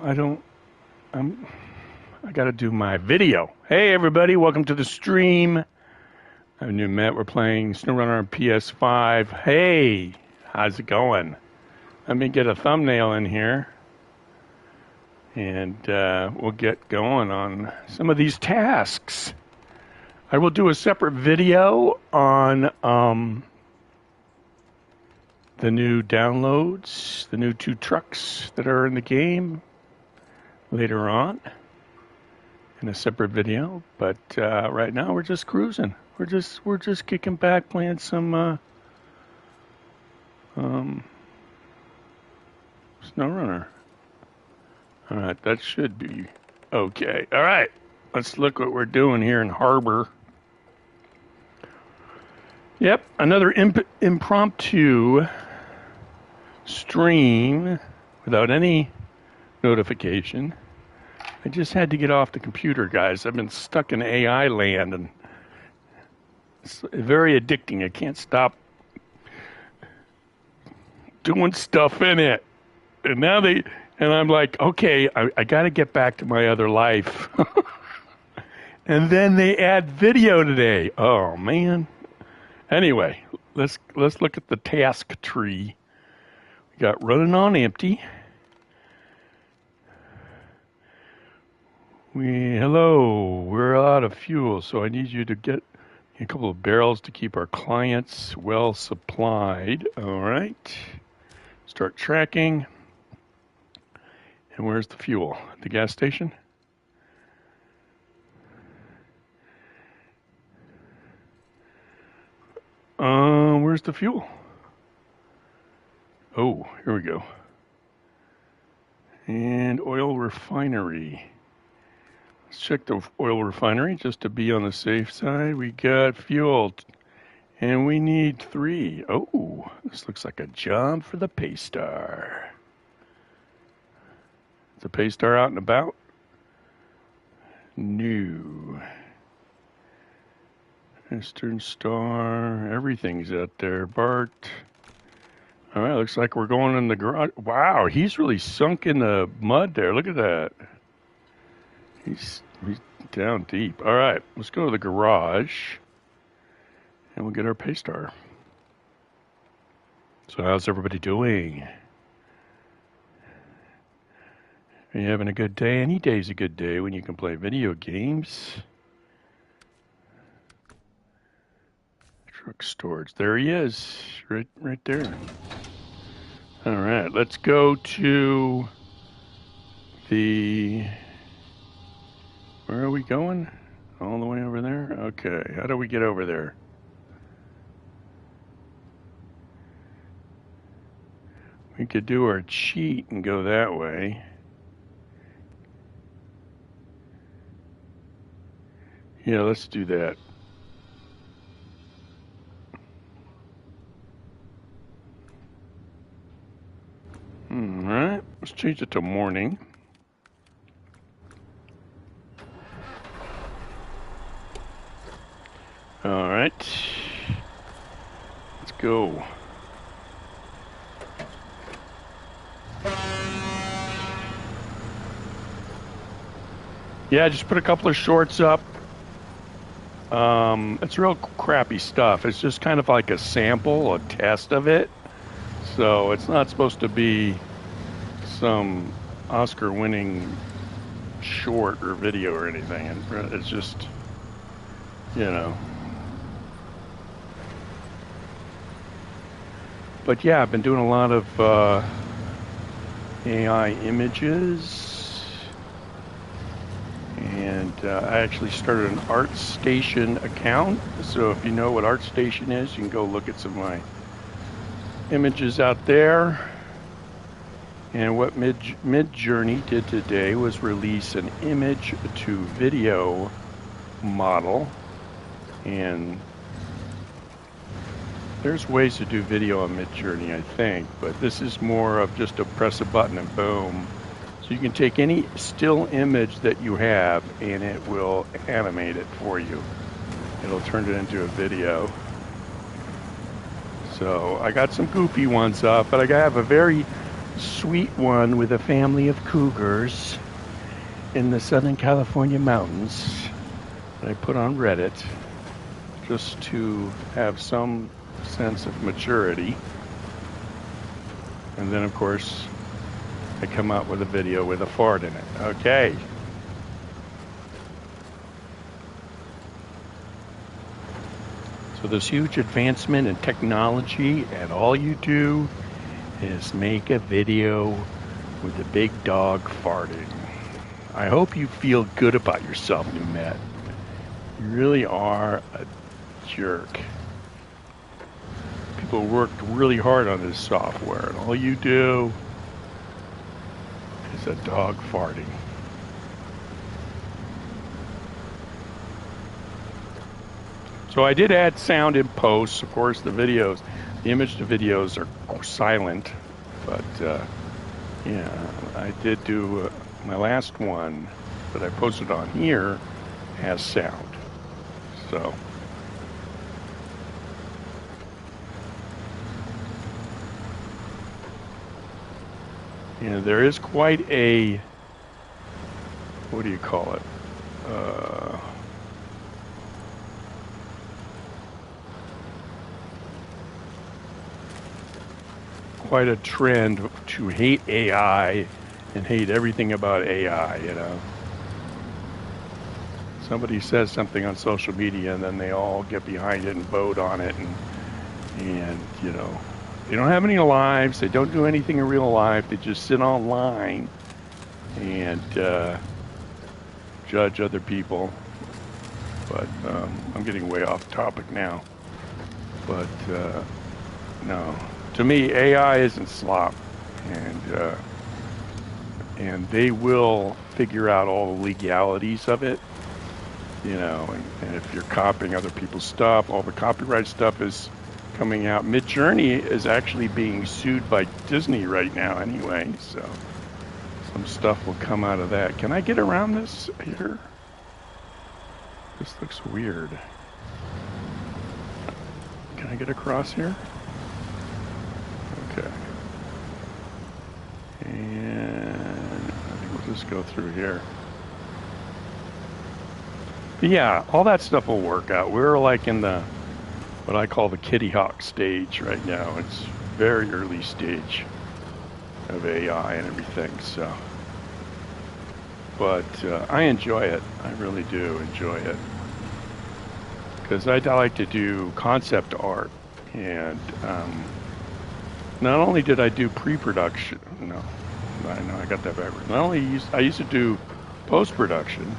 I don't. I got to do my video. Hey, everybody! Welcome to the stream. I'm new Matt. We're playing SnowRunner on PS5. Hey, how's it going? Let me get a thumbnail in here, and we'll get going on some of these tasks. I will do a separate video on the new downloads, the new 2 trucks that are in the game later on in a separate video. But right now we're just cruising. We're just kicking back, playing some SnowRunner. All right, that should be okay. All right, let's look what we're doing here in Harbor. Yep, another impromptu stream without any notification. I just had to get off the computer, guys. I've been stuck in AI land, and it's very addicting. I can't stop doing stuff in it. And now and I'm like, okay, I got to get back to my other life. And then they add video today. Oh, man. Anyway, let's look at the task tree. We got running on empty. Hello, we're out of fuel, so I need you to get a couple of barrels to keep our clients well supplied. All right. Start tracking. And where's the fuel? The gas station? Where's the fuel? Oh, here we go. And oil refinery. Let's check the oil refinery just to be on the safe side. We got fuel, and we need 3. Oh, this looks like a job for the Paystar. Is the Paystar out and about? No. Eastern Star, everything's out there. Bart. All right, looks like we're going in the garage. Wow, he's really sunk in the mud there. Look at that. He's down deep. All right, let's go to the garage, and we'll get our Paystar. So how's everybody doing? Are you having a good day? Any day's a good day when you can play video games. Truck storage. There he is, right there. All right, let's go to the... Where are we going? All the way over there? Okay, how do we get over there? We could do our cheat and go that way. Yeah, let's do that. All right, let's change it to morning. All right, let's go. Yeah, just put a couple of shorts up. It's real crappy stuff. It's just kind of like a sample, a test of it. So it's not supposed to be some Oscar-winning short or video or anything. It's just, you know. But yeah, I've been doing a lot of AI images, and I actually started an ArtStation account. So if you know what ArtStation is, you can go look at some of my images out there. And what Midjourney did today was release an image to video model, and there's ways to do video on Midjourney, I think, but this is more of just to press a button and boom. So you can take any still image that you have and it will animate it for you. It'll turn it into a video. So I got some goofy ones up, but I have a very sweet one with a family of cougars in the Southern California mountains that I put on Reddit just to have some sense of maturity. And then, of course, I come out with a video with a fart in it. Okay. So this huge advancement in technology, and all you do is make a video with a big dog farting. I hope you feel good about yourself, new Matt. You really are a jerk. People worked really hard on this software, and all you do is a dog farting. So I did add sound in post. Of course, the image to videos are silent, but yeah, I did do my last one that I posted on here has sound. So yeah, there is quite a, what do you call it? Quite a trend to hate AI and hate everything about AI, you know. Somebody says something on social media and then they all get behind it and vote on it, and you know, they don't have any lives, they don't do anything in real life, they just sit online and judge other people. But I'm getting way off topic now. But no. To me, AI isn't slop, and they will figure out all the legalities of it, you know. And if you're copying other people's stuff, all the copyright stuff is coming out. Midjourney is actually being sued by Disney right now, anyway. So some stuff will come out of that. Can I get around this here? This looks weird. Can I get across here? Okay. And I think we'll just go through here. But yeah, all that stuff will work out. We're like in the, what I call the Kitty Hawk stage right now. It's very early stage of AI and everything, so. But I enjoy it. I really do enjoy it. Because I like to do concept art, and not only did I do pre-production, no, I got that backwards. Not only I used to do post-production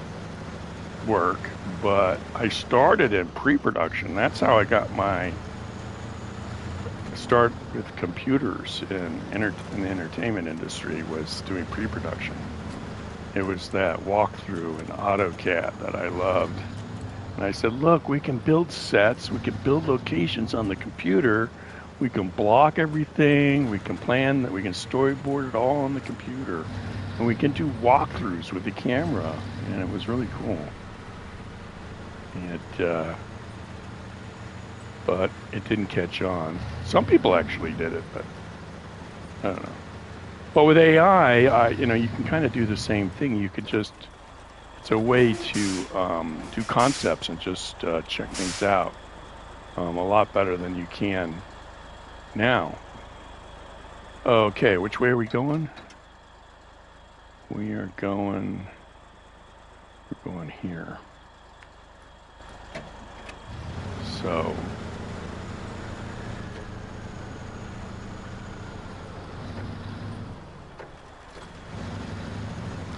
work, but I started in pre-production. That's how I got my start with computers in the entertainment industry, was doing pre-production. It was that walkthrough in AutoCAD that I loved. And I said, look, we can build sets, we can build locations on the computer, we can block everything, we can plan that, we can storyboard it all on the computer, and we can do walkthroughs with the camera, and it was really cool. But it didn't catch on. Some people actually did it, but I don't know. But with AI, you know, you can kind of do the same thing. You could just, it's a way to do concepts and just check things out a lot better than you can now. Okay, which way are we going? We're going here.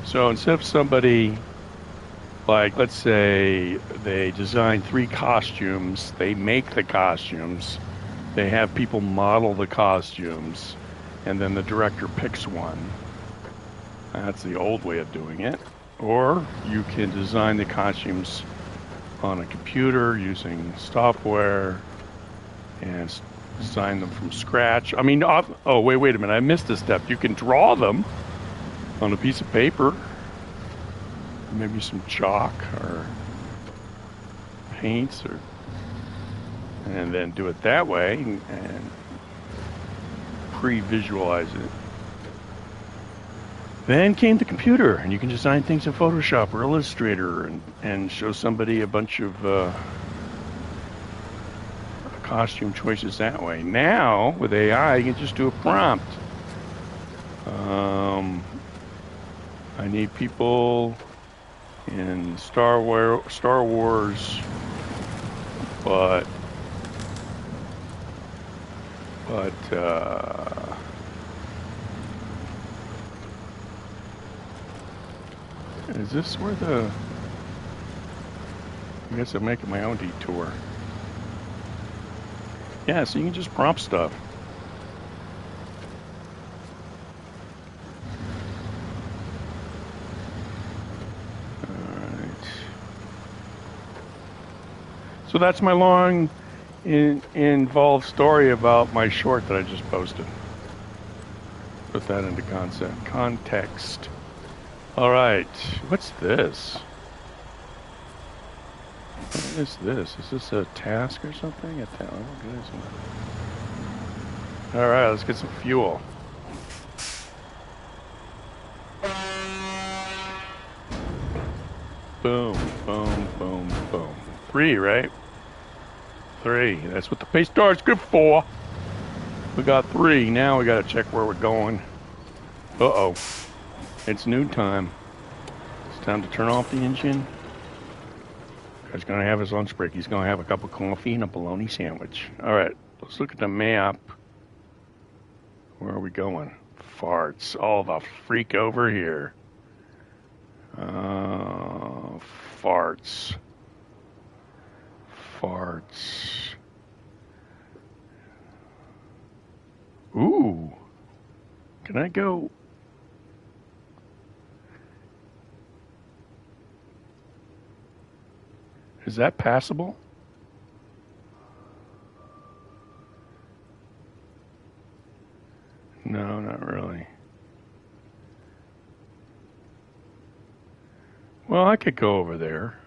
So instead of somebody, like, let's say they design 3 costumes, they make the costumes, they have people model the costumes, and then the director picks one. That's the old way of doing it. Or you can design the costumes on a computer using software and design them from scratch. I mean, oh, wait a minute, I missed a step. You can draw them on a piece of paper, maybe some chalk or paints, and then do it that way and pre-visualize it. Then came the computer, and you can design things in Photoshop or Illustrator and show somebody a bunch of costume choices that way. Now, with AI, you can just do a prompt. I need people in Star Wars, but is this where the... I guess I'm making my own detour. Yeah, so you can just prompt stuff. Alright. So that's my long, involved story about my short that I just posted. Put that into context. Alright, what's this? What is this? Is this a task or something? Alright, let's get some fuel. Boom, boom, boom, boom. 3, right? 3. That's what the pay star is good for. We got 3. Now we gotta check where we're going. Uh-oh. It's noon time. It's time to turn off the engine. He's going to have his lunch break. He's going to have a cup of coffee and a bologna sandwich. All right, let's look at the map. Where are we going? Farts. Oh, the freak over here. Farts. Farts. Ooh. Can I go... Is that passable? No, not really. Well, I could go over there.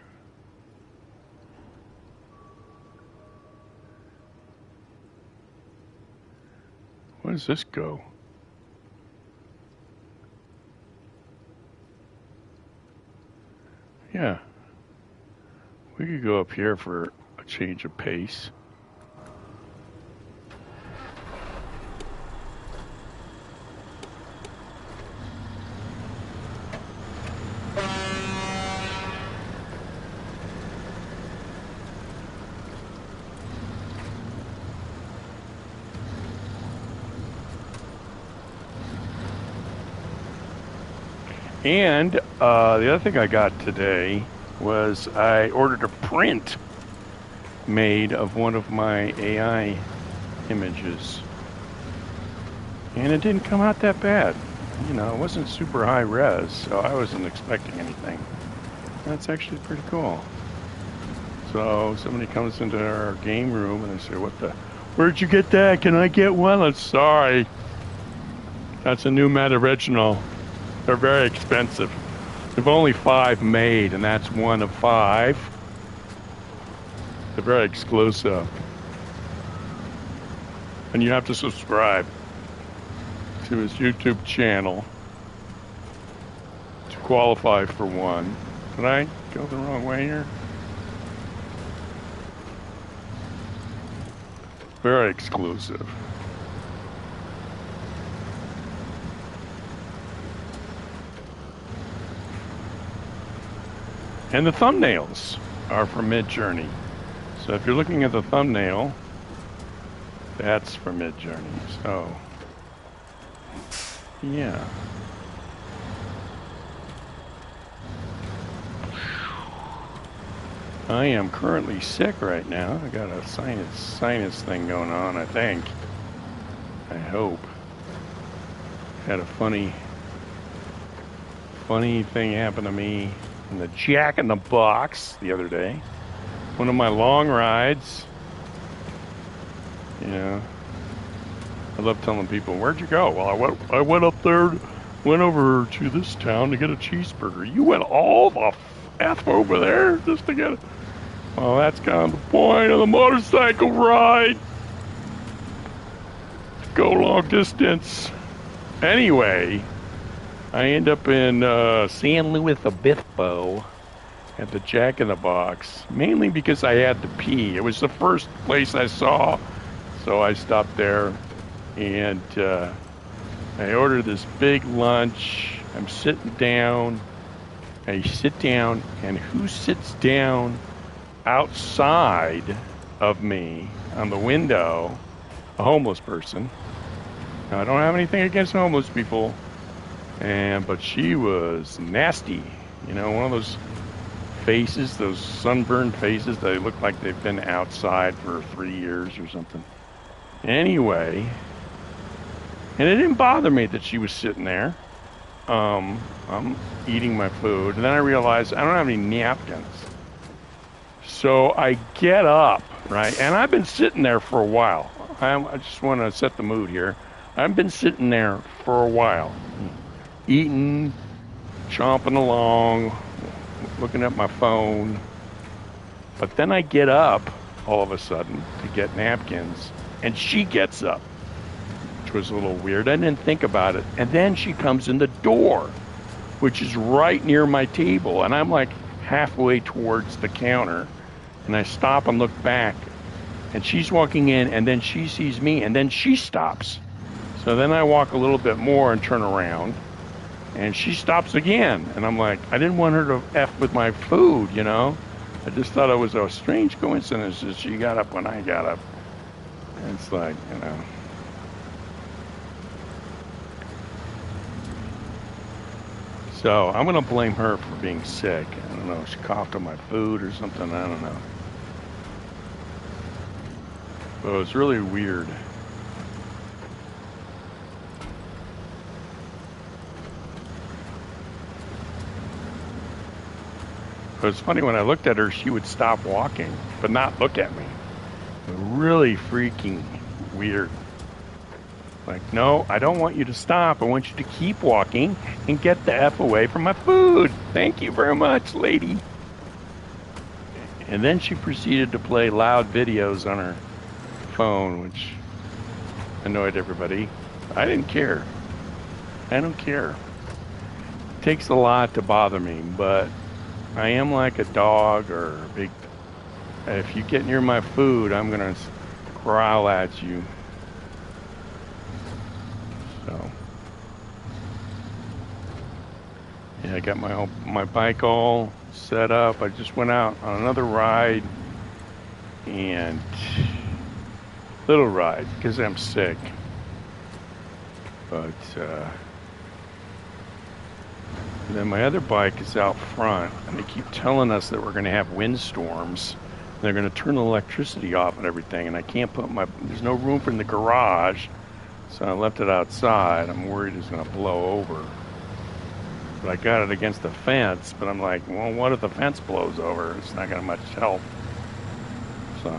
Where does this go? Yeah. We could go up here for a change of pace. And the other thing I got today was I ordered a print made of one of my AI images. And it didn't come out that bad. You know, it wasn't super high res, so I wasn't expecting anything. That's actually pretty cool. So somebody comes into our game room and they say, where'd you get that? Can I get one? I'm sorry. That's a new Met original. They're very expensive. There've only 5 made, and that's one of 5. They're very exclusive. And you have to subscribe to his YouTube channel to qualify for one. Did I go the wrong way here? Very exclusive. And the thumbnails are from Midjourney. So if you're looking at the thumbnail, that's from Midjourney. So, yeah. I am currently sick right now. I got a sinus thing going on, I think. I hope. Had a funny thing happen to me in the Jack in the Box the other day. One of my long rides. Yeah. I love telling people, where'd you go? Well, I went up there, went over to this town to get a cheeseburger. You went all the F over there just to get it? Well, that's kind of the point of the motorcycle ride. Go long distance. Anyway, I end up in San Luis Obispo at the Jack in the Box, mainly because I had to pee. It was the first place I saw, so I stopped there, and I ordered this big lunch. I'm sitting down. I sit down, and who sits down outside of me on the window? A homeless person. Now, I don't have anything against homeless people, but she was nasty. You know, one of those faces, those sunburned faces, they look like they've been outside for 3 years or something. Anyway, and it didn't bother me that she was sitting there. I'm eating my food, and then I realized I don't have any napkins. So I get up, right? And I've been sitting there for a while. I just want to set the mood here. I've been sitting there for a while, eating, chomping along, looking at my phone. But then I get up all of a sudden to get napkins, and she gets up, which was a little weird. I didn't think about it. And then she comes in the door, which is right near my table, and I'm like halfway towards the counter, and I stop and look back, and she's walking in, and then she sees me, and then she stops. So then I walk a little bit more and turn around, and she stops again, and I'm like, I didn't want her to F with my food, you know? I just thought it was a strange coincidence that she got up when I got up. And it's like, you know. So I'm going to blame her for being sick. I don't know, she coughed on my food or something, I don't know. But it was really weird. It was funny, when I looked at her, she would stop walking, but not look at me. Really freaking weird. Like, no, I don't want you to stop. I want you to keep walking and get the F away from my food. Thank you very much, lady. And then she proceeded to play loud videos on her phone, which annoyed everybody. I didn't care. I don't care. It takes a lot to bother me, but I am like a dog or a big... If you get near my food, I'm going to growl at you. So... yeah, I got my bike all set up. I just went out on another ride. And... little ride, because I'm sick. But, and then my other bike is out front, and they keep telling us that we're going to have windstorms. They're going to turn the electricity off and everything, and I can't put there's no room for in the garage, so I left it outside. I'm worried it's going to blow over. But I got it against the fence, but I'm like, well, what if the fence blows over? It's not going to much help. So,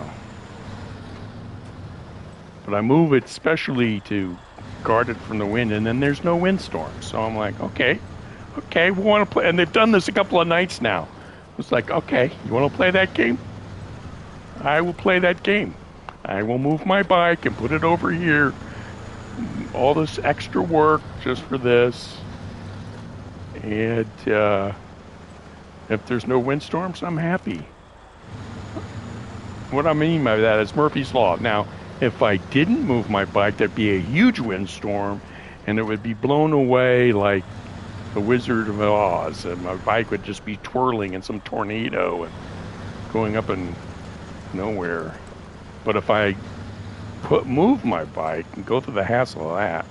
but I move it specially to guard it from the wind, and then there's no windstorm. So I'm like, okay, we want to play, and they've done this a couple of nights now. It's like, okay, you want to play that game? I will play that game. I will move my bike and put it over here. All this extra work just for this. And if there's no windstorms, I'm happy. What I mean by that is Murphy's Law. Now, if I didn't move my bike, there'd be a huge windstorm, and it would be blown away like the Wizard of Oz, and my bike would just be twirling in some tornado and going up in nowhere. But if I move my bike and go through the hassle of that,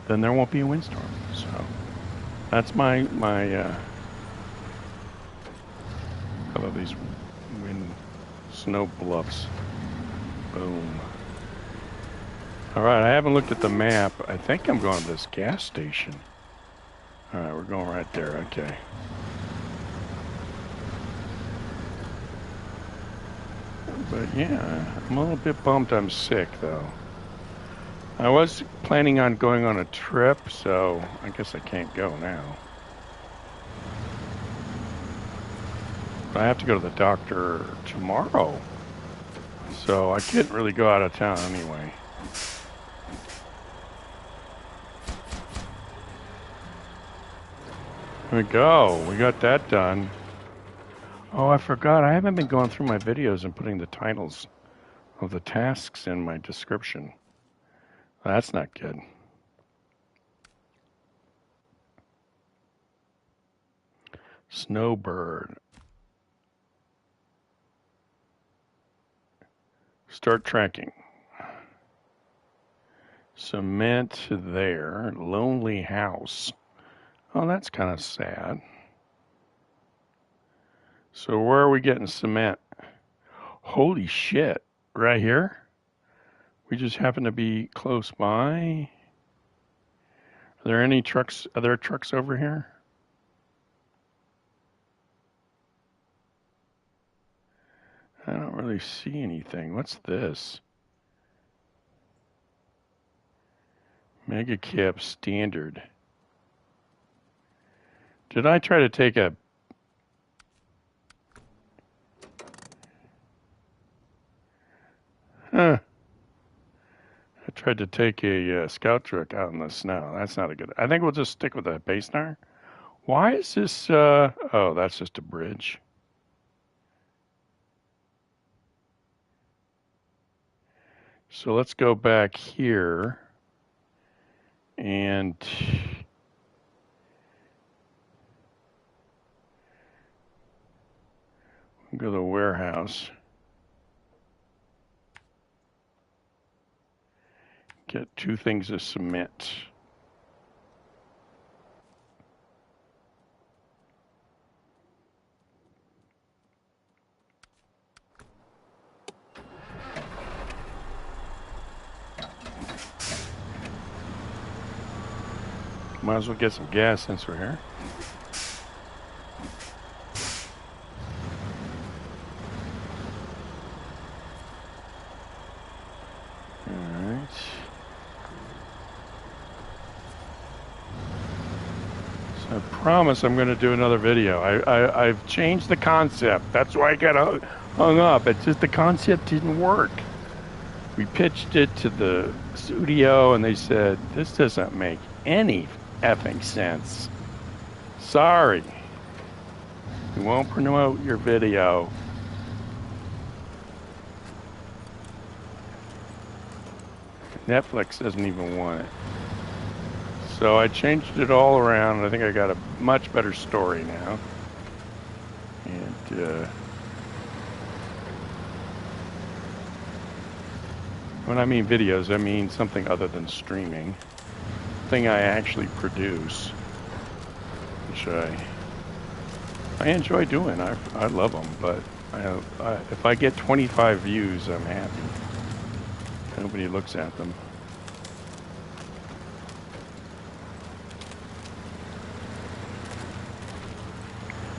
then there won't be a windstorm. So that's my I love these snow bluffs. Boom. All right, I haven't looked at the map. I think I'm going to this gas station. All right, we're going right there. Okay. But yeah, I'm a little bit bummed I'm sick, though. I was planning on going on a trip, so I guess I can't go now. But I have to go to the doctor tomorrow, so I can't really go out of town anyway. There we go. We got that done. Oh, I forgot. I haven't been going through my videos and putting the titles of the tasks in my description. That's not good. Snowbird. Start tracking. Cement there. Lonely house. Oh, that's kind of sad. So where are we getting cement? Holy shit. Right here? We just happen to be close by. Are there any trucks, other trucks over here? I don't really see anything. What's this? Mega Cab Standard. Did I try to take a... Huh. I tried to take a scout truck out in the snow. That's not a good... I think we'll just stick with that base tire. Why is this... Oh, that's just a bridge. So let's go back here and go to the warehouse. Get 2 things of cement. Might as well get some gas since we're here. Alright. So I promise I'm going to do another video. I've changed the concept. That's why I got hung up. It's just the concept didn't work. We pitched it to the studio and they said, this doesn't make any effing sense. Sorry. We won't promote your video. Netflix doesn't even want it. So I changed it all around, and I think I got a much better story now. And when I mean videos, I mean something other than streaming. Thing I actually produce, which I enjoy doing. I love them, but if I get 25 views, I'm happy. Nobody looks at them.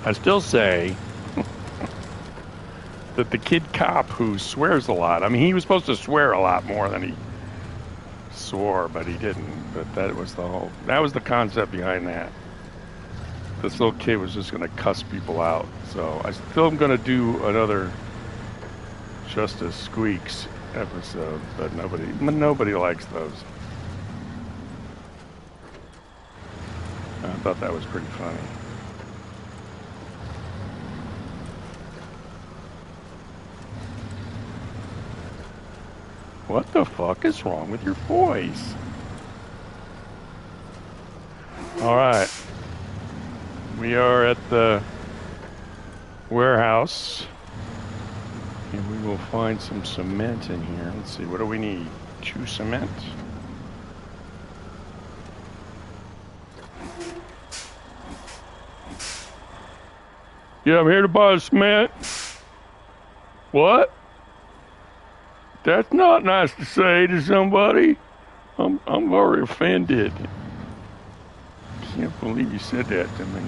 I still say that the kid cop who swears a lot, I mean, he was supposed to swear a lot more than he swore, but he didn't. But that was the concept behind that. This little kid was just going to cuss people out. So I still am going to do another Justice Squeaks episode, but nobody likes those. I thought that was pretty funny. What the fuck is wrong with your voice? All right. We are at the warehouse. And we will find some cement in here. Let's see, what do we need? 2 cement? Yeah, I'm here to buy cement. What? That's not nice to say to somebody. I'm very offended. Can't believe you said that to me.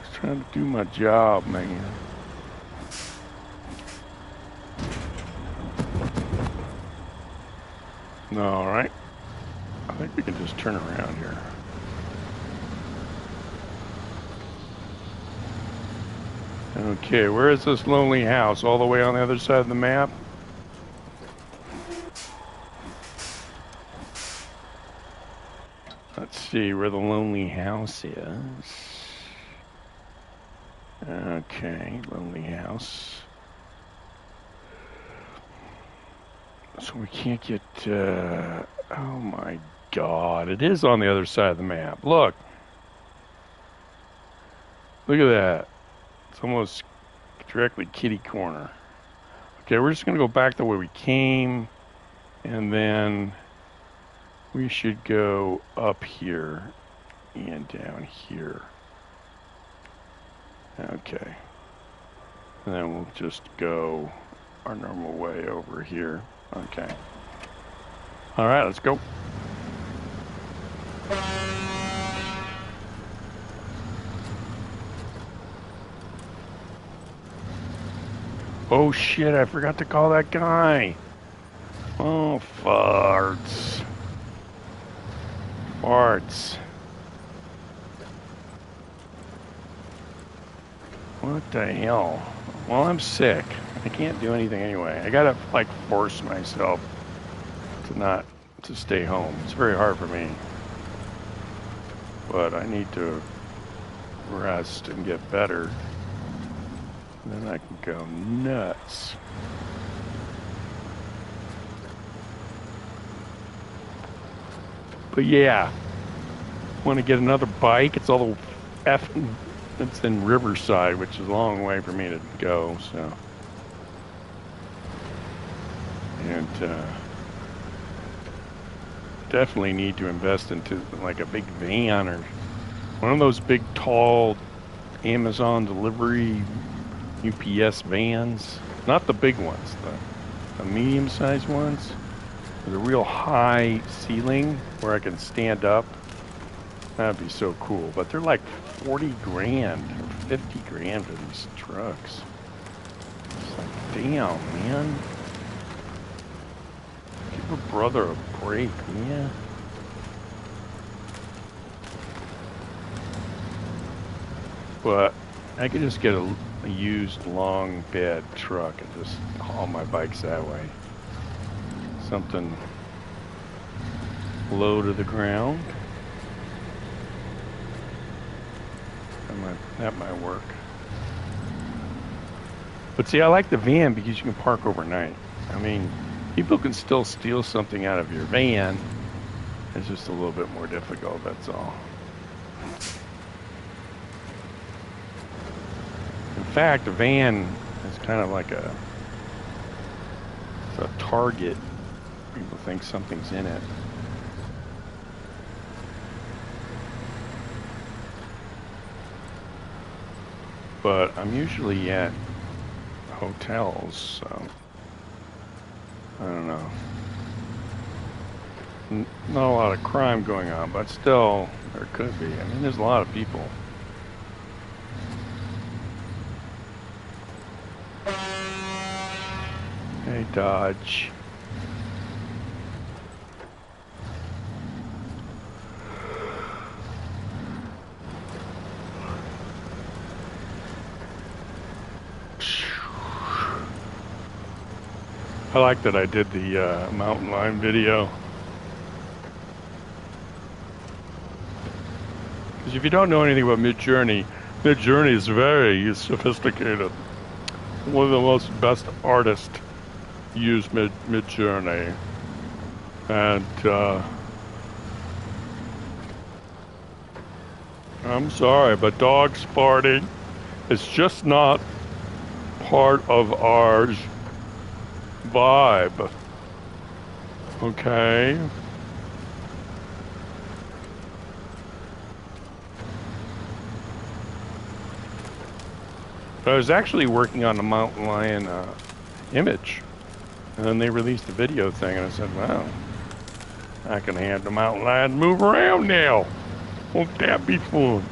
Just trying to do my job, man. All right. I think we can just turn around here. Okay, where is this lonely house? All the way on the other side of the map? Let's see where the lonely house is. Okay, lonely house. So we can't get, oh my God, it is on the other side of the map. Look. Look at that. It's almost directly kitty corner. Okay, we're just going to go back the way we came, and then we should go up here and down here. Okay. And then we'll just go our normal way over here. Okay. All right, let's go. Oh shit, I forgot to call that guy. Oh, farts. Farts. What the hell? Well, I'm sick. I can't do anything anyway. I gotta, like, force myself to stay home. It's very hard for me. But I need to rest and get better. Then I can go nuts. But yeah, want to get another bike. It's all the it's in Riverside, which is a long way for me to go. So, and definitely need to invest into like a big van or one of those big, tall Amazon delivery UPS vans. Not the big ones, the medium-sized ones with a real high ceiling where I can stand up. That'd be so cool. But they're like 40 grand or 50 grand for these trucks. It's like, damn, man. Give a brother a break, man. But I could just get a used long bed truck and just haul my bikes that way. Something low to the ground. That might work. But see, I like the van because you can park overnight. I mean, people can still steal something out of your van. It's just a little bit more difficult, that's all. In fact, a van is kind of like it's a target. People think something's in it. But I'm usually at hotels, so I don't know. Not a lot of crime going on, but still, there could be. I mean, there's a lot of people. Hey, Dodge. I like that I did the mountain lion video. Because if you don't know anything about Midjourney, Midjourney is very sophisticated. One of the most best artists use Midjourney. And I'm sorry, but dog farting is just not part of our vibe. Okay? I was actually working on the mountain lion image, and then they released the video thing, and I said, wow, I can have the mountain lion move around now. Won't that be fun?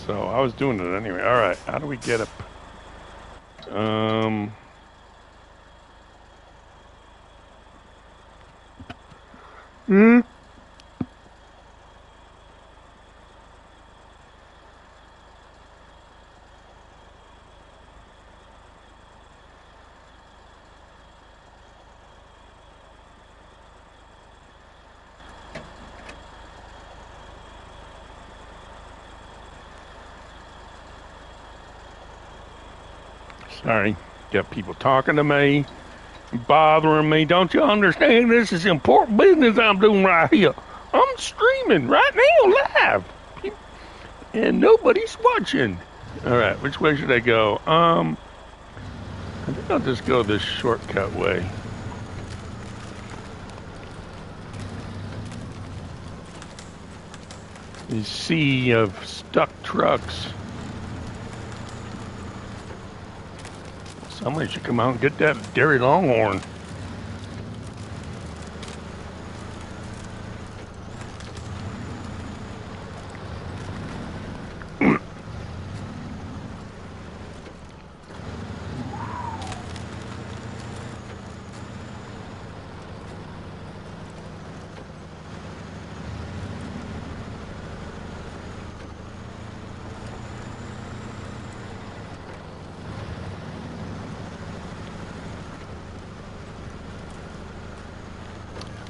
So I was doing it anyway. All right, how do we get up? Sorry, got people talking to me, bothering me. Don't you understand? This is important business I'm doing right here. I'm streaming right now, live, and nobody's watching. All right, which way should I go? I think I'll just go this shortcut way. The sea of stuck trucks. Somebody should come out and get that dairy longhorn.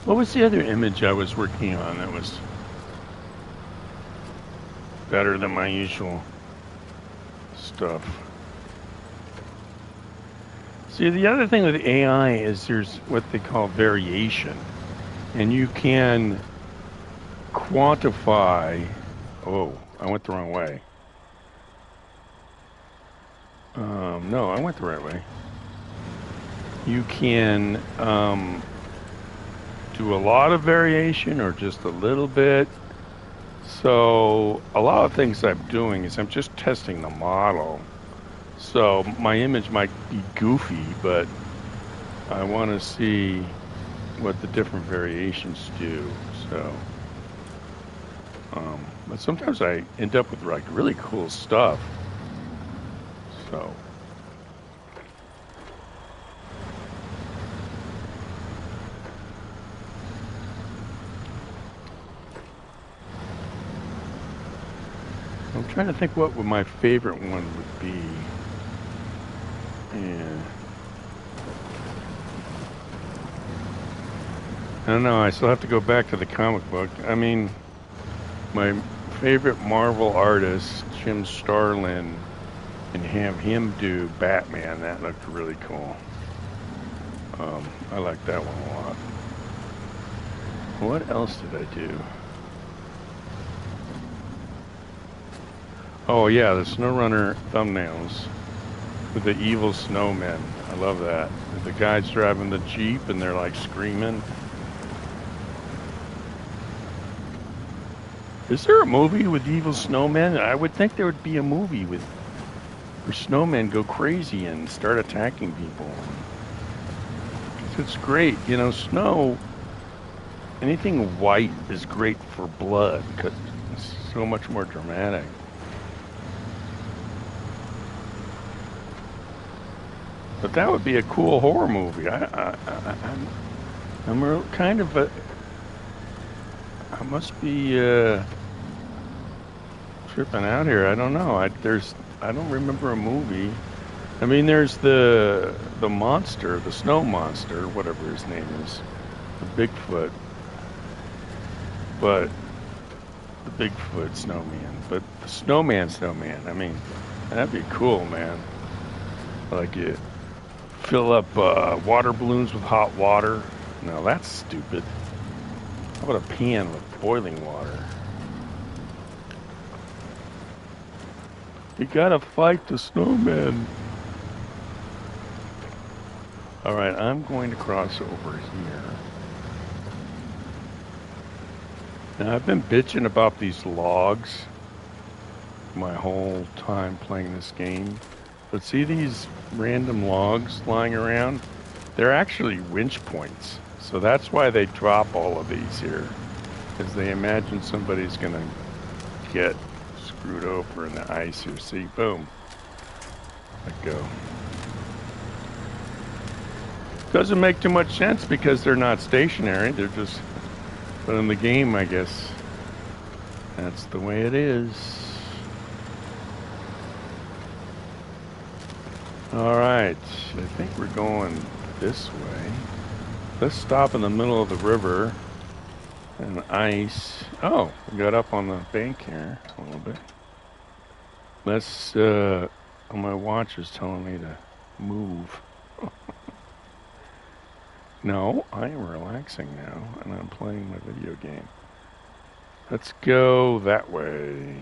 What was the other image I was working on that was better than my usual stuff? See, the other thing with AI is there's what they call variation, and you can quantify. Oh, I went the wrong way. No, I went the right way. You can do a lot of variation or just a little bit. So a lot of things I'm doing is I'm just testing the model. So my image might be goofy, but I want to see what the different variations do. So, but sometimes I end up with like really cool stuff. So. I'm trying to think what my favorite one would be. Yeah. I don't know, I still have to go back to the comic book. I mean, my favorite Marvel artist, Jim Starlin, and have him do Batman. That looked really cool. I like that one a lot. What else did I do? Oh yeah, the SnowRunner thumbnails with the evil snowmen. I love that. The guys driving the Jeep and they're like screaming. Is there a movie with evil snowmen? I would think there would be a movie with where snowmen go crazy and start attacking people. It's great, you know, snow, anything white is great for blood because it's so much more dramatic. But that would be a cool horror movie. I'm real kind of a. I must be tripping out here. I don't know. I don't remember a movie. I mean, there's the monster, the snow monster, whatever his name is, the Bigfoot. But the Bigfoot snowman. But the snowman. I mean, that'd be cool, man. Like it. Fill up water balloons with hot water. No, that's stupid. How about a pan with boiling water? You gotta fight the snowman. Alright, I'm going to cross over here. Now, I've been bitching about these logs my whole time playing this game. But see these random logs lying around? They're actually winch points. So that's why they drop all of these here. Because they imagine somebody's going to get screwed over in the ice here. See, boom. Let go. Doesn't make too much sense because they're not stationary. They're just... But in the game, I guess, that's the way it is. Alright, I think we're going this way. Let's stop in the middle of the river and ice. Oh, we got up on the bank here a little bit. Let's, my watch is telling me to move. No, I am relaxing now, and I'm playing my video game. Let's go that way.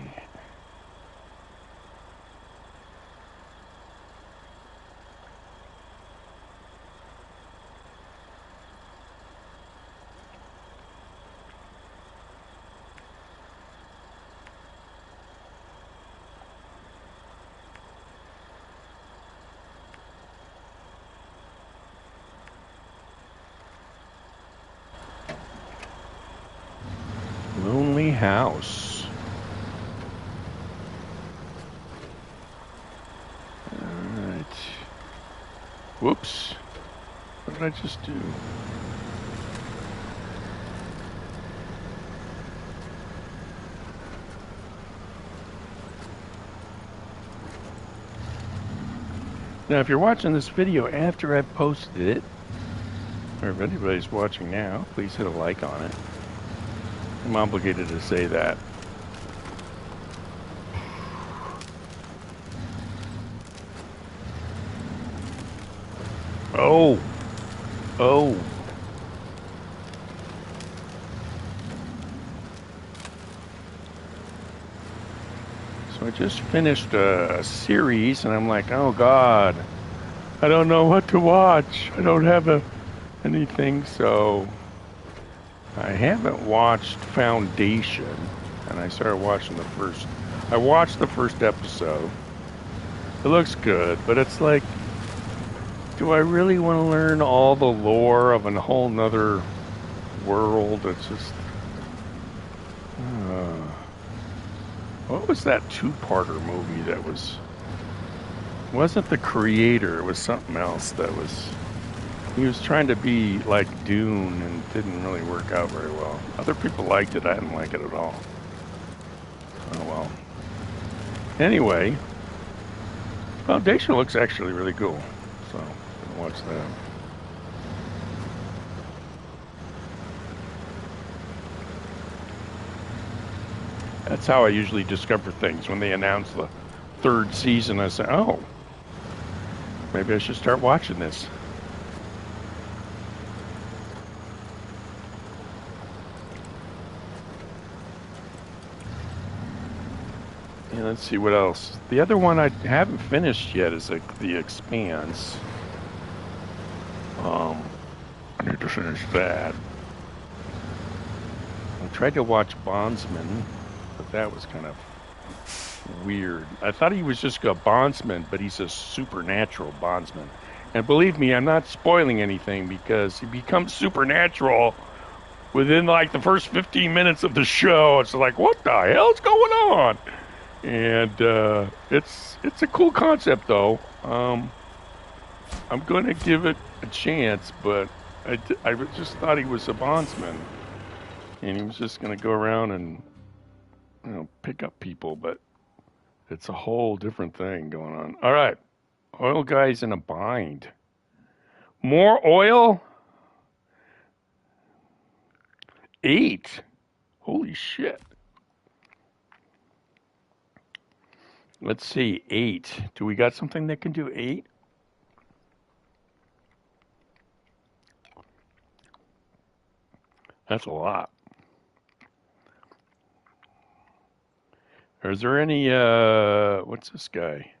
Lonely house. Alright. Whoops. What did I just do? Now, if you're watching this video after I've posted it, or if anybody's watching now, please hit a like on it. I'm obligated to say that. Oh! Oh! So I just finished a series, and I'm like, oh God, I don't know what to watch. I don't have anything, so I haven't watched Foundation, and I started watching I watched the first episode. It looks good, but it's like, do I really want to learn all the lore of a whole nother world? It's just, what was that two-parter movie that wasn't The Creator, it was something else that was, he was trying to be like Dune and didn't really work out very well. Other people liked it, I didn't like it at all. Oh well. Anyway, Foundation looks actually really cool, so I'll watch that. That's how I usually discover things. When they announce the third season, I say, oh, maybe I should start watching this. And let's see what else. The other one I haven't finished yet is The Expanse. I need to finish that. I tried to watch Bondsman, but that was kind of weird. I thought he was just a bondsman, but he's a supernatural bondsman. And believe me, I'm not spoiling anything because he becomes supernatural within like the first 15 minutes of the show. It's like, what the hell's going on? And it's a cool concept, though. I'm going to give it a chance, but I just thought he was a bondsman, and he was just going to go around and pick up people, but it's a whole different thing going on. All right, Oil Guys in a bind. More oil? 8. Holy shit. Let's see, 8. Do we got something that can do 8? That's a lot. Or is there any, what's this guy?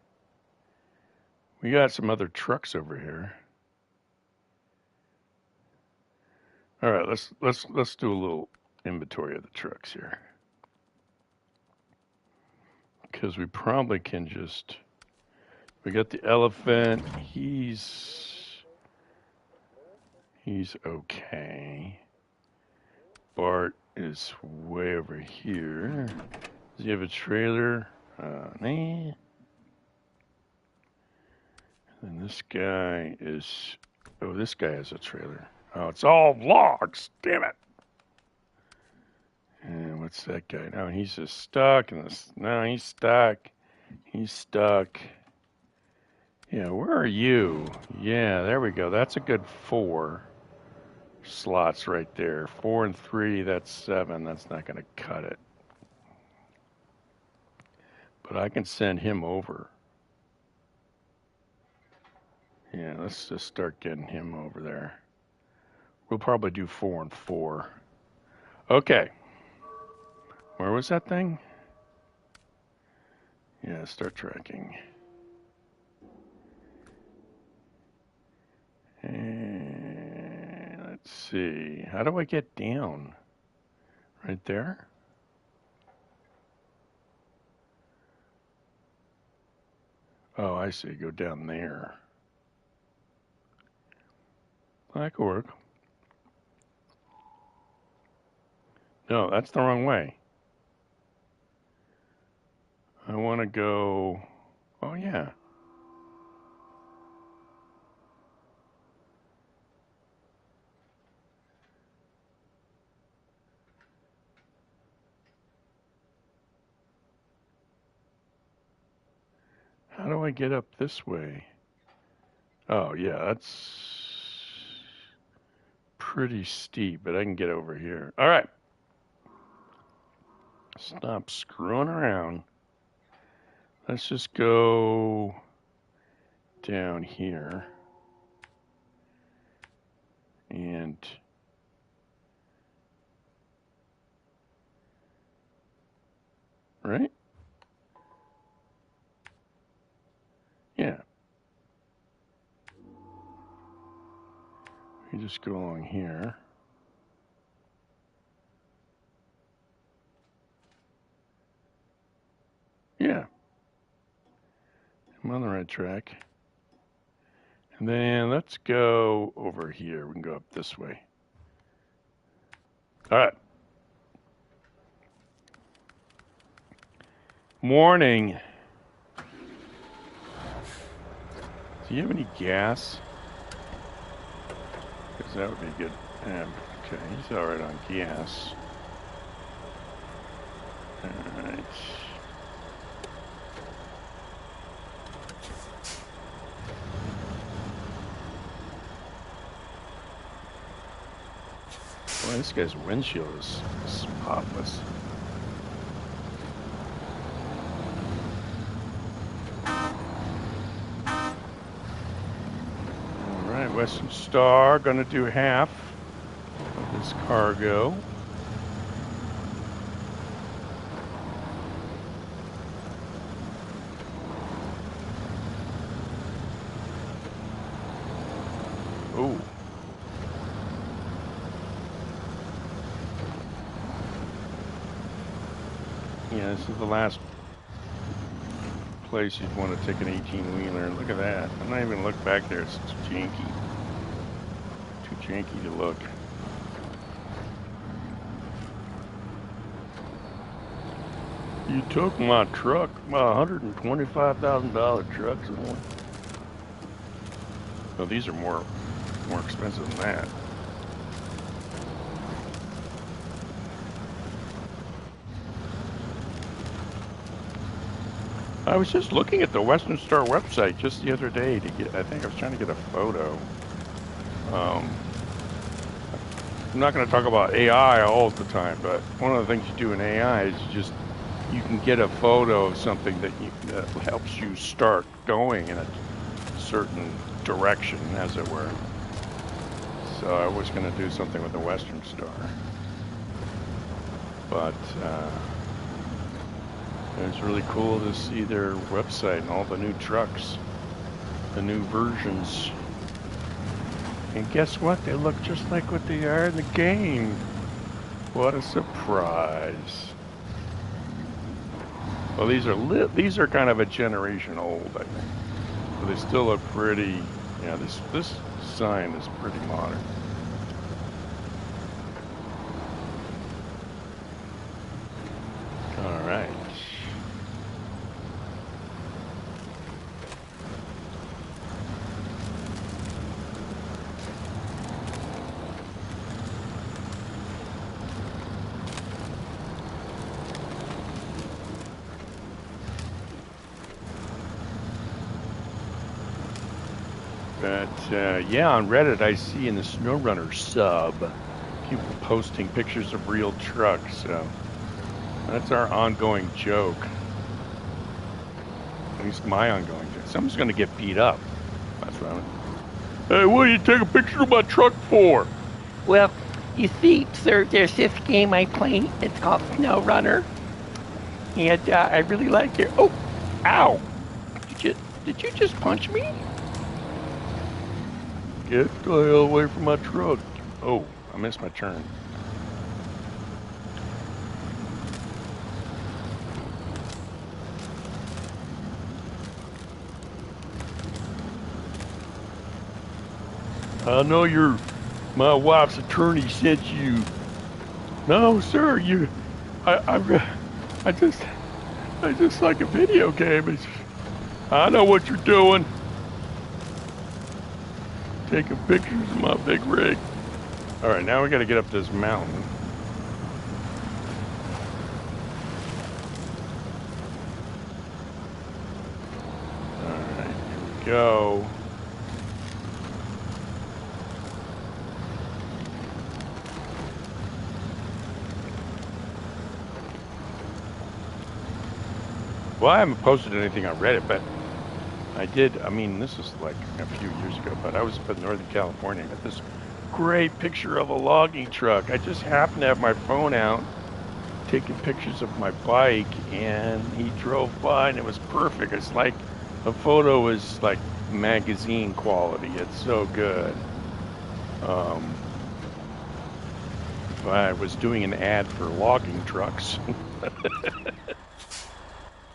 We got some other trucks over here. All right, let's do a little inventory of the trucks here. Because we probably can just, we got the elephant, he's okay. Bart is way over here. Does he have a trailer? Nah. And this guy is, oh, this guy has a trailer. Oh, it's all logs, damn it. And what's that guy? No, he's just stuck in this. No, he's stuck. He's stuck. Yeah, where are you? Yeah, there we go. That's a good 4 slots right there. 4 and 3, that's 7. That's not going to cut it. But I can send him over. Yeah, let's just start getting him over there. We'll probably do 4 and 4. Okay. Where was that thing? Yeah, start tracking. And let's see. How do I get down? Right there? Oh, I see. Go down there. That could work. No, that's the wrong way. I want to go... Oh, yeah. How do I get up this way? Oh, yeah, that's pretty steep, but I can get over here. All right. Stop screwing around. Let's just go down here. And right? Yeah. We just go along here. Yeah. I'm on the right track. And then let's go over here. We can go up this way. All right. Morning. Do you have any gas? Because that would be good. Okay, he's all right on gas. All right. Boy, this guy's windshield is spotless. All right, Western Star gonna do half of this cargo. Oh. Yeah, this is the last place you'd want to take an 18-wheeler. Look at that. I'm not even gonna look back there. It's too janky. Too janky to look. You took my truck, my $125,000 truck. No, these are more expensive than that. I was just looking at the Western Star website just the other day to get, I think I was trying to get a photo. I'm not going to talk about AI all the time, but one of the things you do in AI is you can get a photo of something that helps you start going in a certain direction, as it were. So I was going to do something with the Western Star, but it was really cool to see their website and all the new trucks, the new versions. And guess what? They look just like what they are in the game. What a surprise. Well, these are kind of a generation old, I think. But they still look pretty, yeah, this sign is pretty modern. All right. But yeah, on Reddit I see in the SnowRunner sub people posting pictures of real trucks. So that's our ongoing joke. At least my ongoing joke. Someone's going to get beat up. That's right. Hey, what do you take a picture of my truck for? Well, you see, sir, there's this game I play. It's called SnowRunner, and I really like it. Oh, ow! Did you just punch me? Get the hell away from my truck. Oh, I missed my turn. I know my wife's attorney sent you. No, sir, I just, I just like a video game. I know what you're doing. Taking pictures of my big rig. All right, now we got to get up this mountain. All right, here we go. Well, I haven't posted anything on Reddit, but I did. I mean, this is like a few years ago, but I was up in Northern California. I got this great picture of a logging truck. I just happened to have my phone out, taking pictures of my bike, and he drove by, and it was perfect. It's like the photo was like magazine quality. It's so good. If I was doing an ad for logging trucks.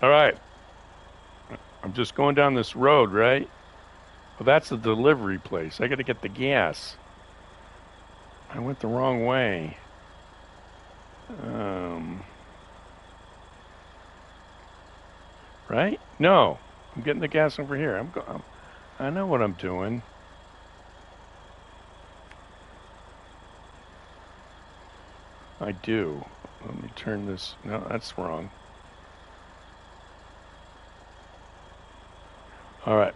All right. I'm just going down this road, right? Well, that's the delivery place. I got to get the gas. I went the wrong way. Right? No, I'm getting the gas over here. I know what I'm doing. I do. Let me turn this. No, that's wrong. All right.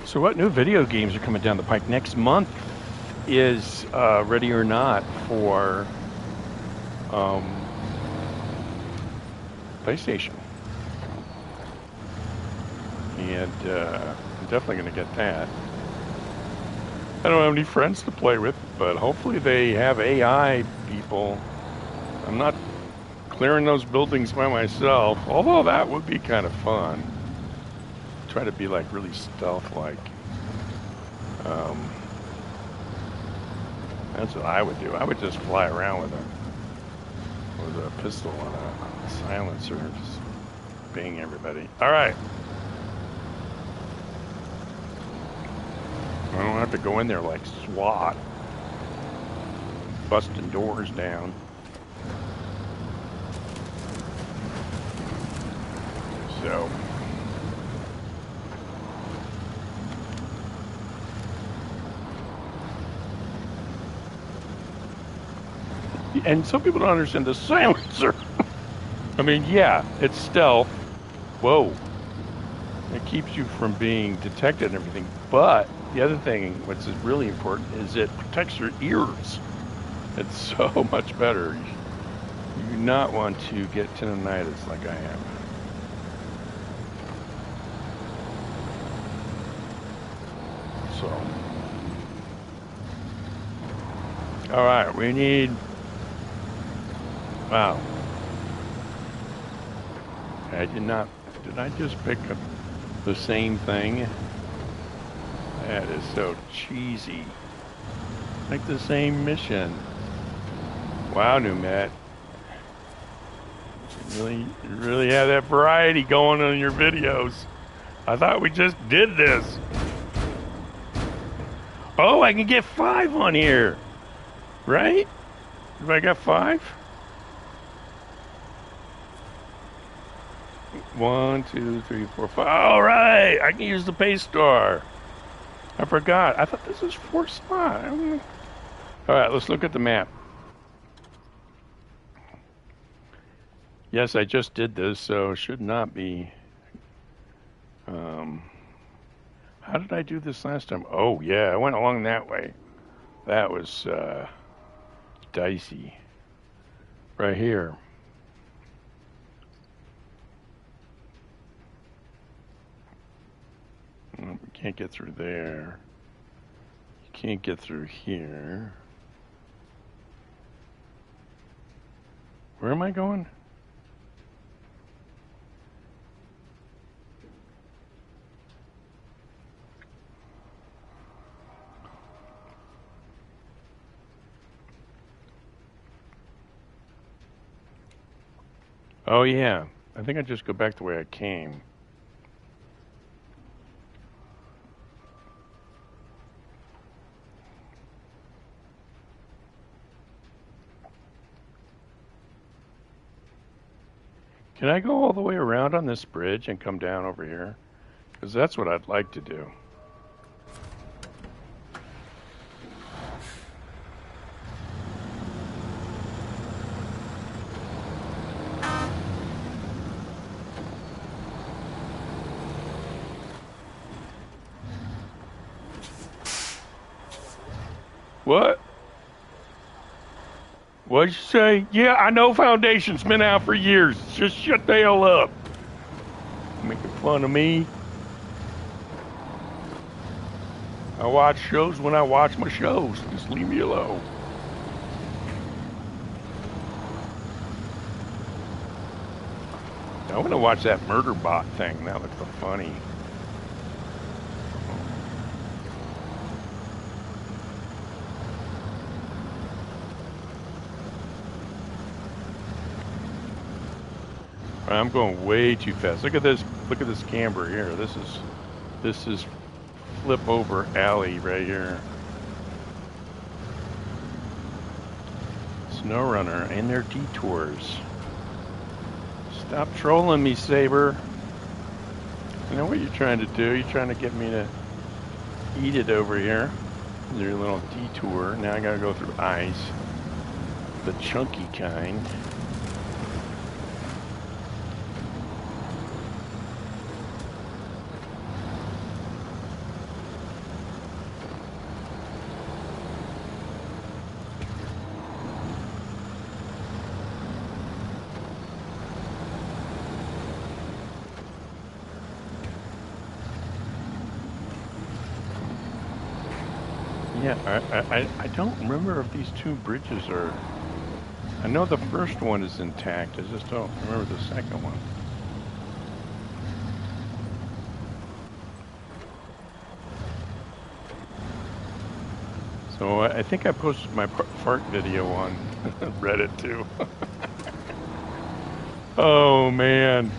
So what new video games are coming down the pike? Next month is Ready or Not for PlayStation. And I'm definitely going to get that. I don't have any friends to play with, but hopefully they have AI people. I'm not clearing those buildings by myself, although that would be kind of fun. Try to be like really stealth-like. That's what I would do. I would just fly around with a pistol and a silencer, just bang everybody. All right. I don't have to go in there like SWAT, busting doors down. So. And some people don't understand the silencer. I mean, yeah, it's stealth. Whoa. It keeps you from being detected and everything. But the other thing, which is really important, is it protects your ears. It's so much better. You do not want to get tinnitus like I am. So. All right, we need... Wow. I did not... Did I just pick up the same thing? That is so cheesy. Like the same mission. Wow, new Matt. You really have that variety going on in your videos. I thought we just did this. Oh, I can get 5 on here. Right? Have I got 5? 1, 2, 3, 4, 5. All right, I can use the pay star. I forgot. I thought this was 4 spot. All right, let's look at the map. Yes, I just did this, so it should not be. How did I do this last time? Oh, yeah, I went along that way. That was dicey. Right here. You can't get through there. You can't get through here. Where am I going? Oh, yeah. I think I just go back the way I came. Can I go all the way around on this bridge and come down over here? Because that's what I'd like to do. What? What'd you say? Yeah, I know Foundation's been out for years. Just shut the hell up. Making fun of me. I watch shows when I watch my shows. Just leave me alone. I want to watch that murder bot thing. That looks so funny. I'm going way too fast. Look at this. Look at this camber here. This is flip over alley right here. SnowRunner and their detours. Stop trolling me, Saber. I know what you're trying to do. You're trying to get me to eat it over here. Your little detour. Now I gotta go through ice. The chunky kind. Yeah, I don't remember if these two bridges are... I know the first one is intact, I just don't remember the second one. So I think I posted my fart video on Reddit too. Oh man.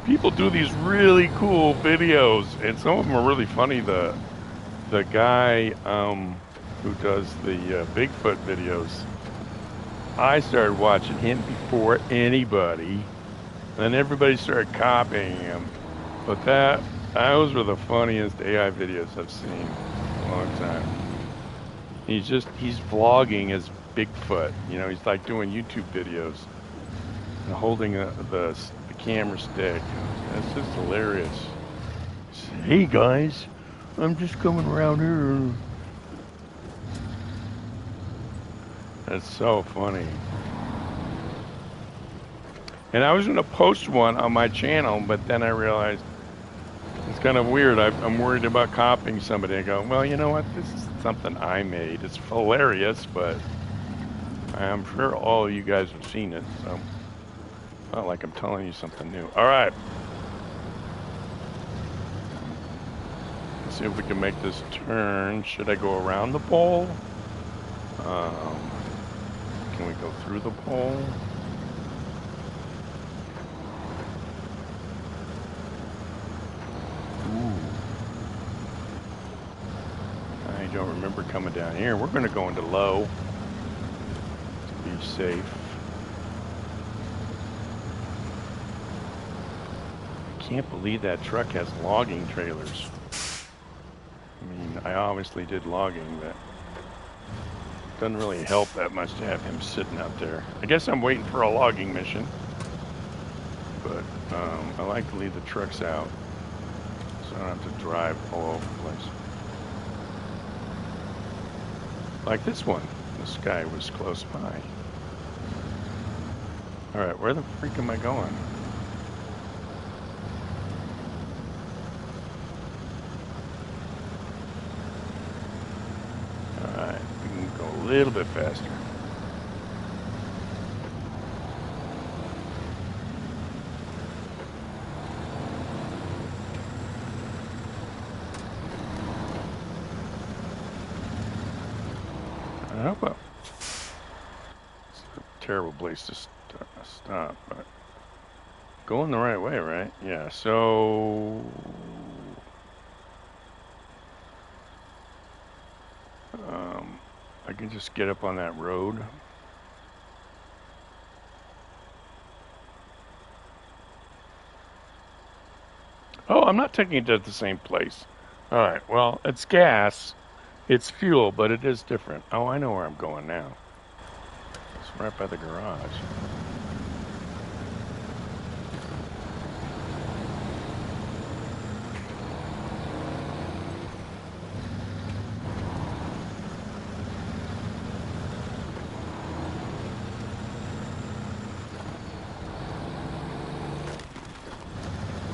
People do these really cool videos, and some of them are really funny. The guy who does the Bigfoot videos, I started watching him before anybody, and everybody started copying him. But those were the funniest AI videos I've seen in a long time. He's vlogging as Bigfoot. You know, he's like doing YouTube videos and holding the camera stick. That's just hilarious. Hey guys, I'm just coming around here. That's so funny. And I was going to post one on my channel, but then I realized it's kind of weird. I'm worried about copying somebody. I go, well, you know what? This is something I made. It's hilarious, but I'm sure all you guys have seen it, so not like I'm telling you something new. All right. Let's see if we can make this turn. Should I go around the pole? Can we go through the pole? Ooh. I don't remember coming down here. We're going to go into low to be safe. I can't believe that truck has logging trailers. I mean, I obviously did logging, but doesn't really help that much to have him sitting out there. I guess I'm waiting for a logging mission, but I like to leave the trucks out So I don't have to drive all over the place. Like this one. This guy was close by. Alright, where the freak am I going? Alright, we can go a little bit faster. Oh, well. It's a terrible place to stop, but going the right way, right? Yeah, so I can just get up on that road. Oh, I'm not taking it to the same place. All right, well, it's gas. It's fuel, but it is different. Oh, I know where I'm going now. It's right by the garage.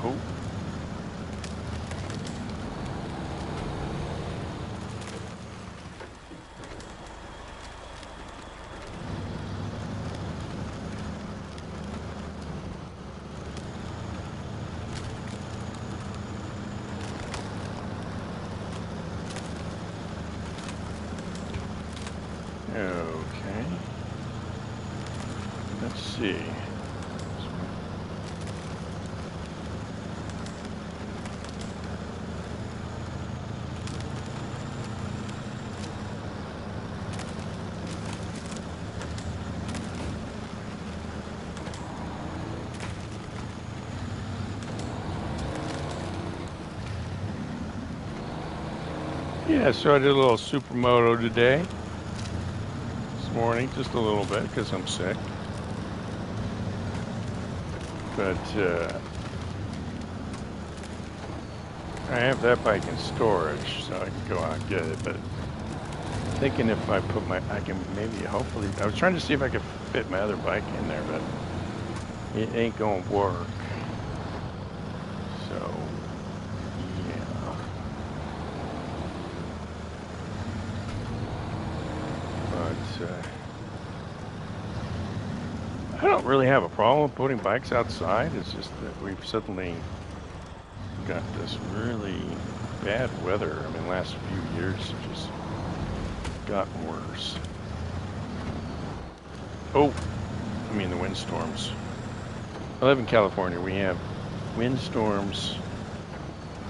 Oh. Okay. Let's see. Yeah, so I did a little supermoto today. This morning, just a little bit, because I'm sick. But I have that bike in storage, so I can go out and get it. But thinking if I put I can maybe, hopefully, I was trying to see if I could fit my other bike in there, but it ain't gonna work. So, yeah. But I don't really have a problem with putting bikes outside. It's just that we've suddenly got this really bad weather. I mean, last few years have just gotten worse. Oh, I mean the windstorms. I live in California. We have windstorms,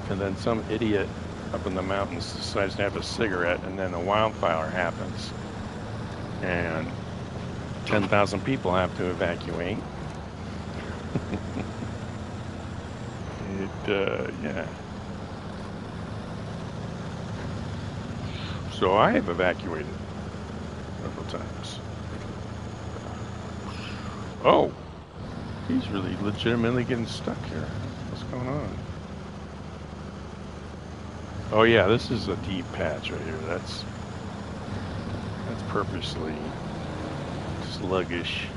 and then some idiot up in the mountains decides to have a cigarette, and then a wildfire happens, and 10,000 people have to evacuate. Yeah. So I have evacuated several times. Oh, he's really legitimately getting stuck here. What's going on? Oh yeah, this is a deep patch right here. That's purposely sluggish.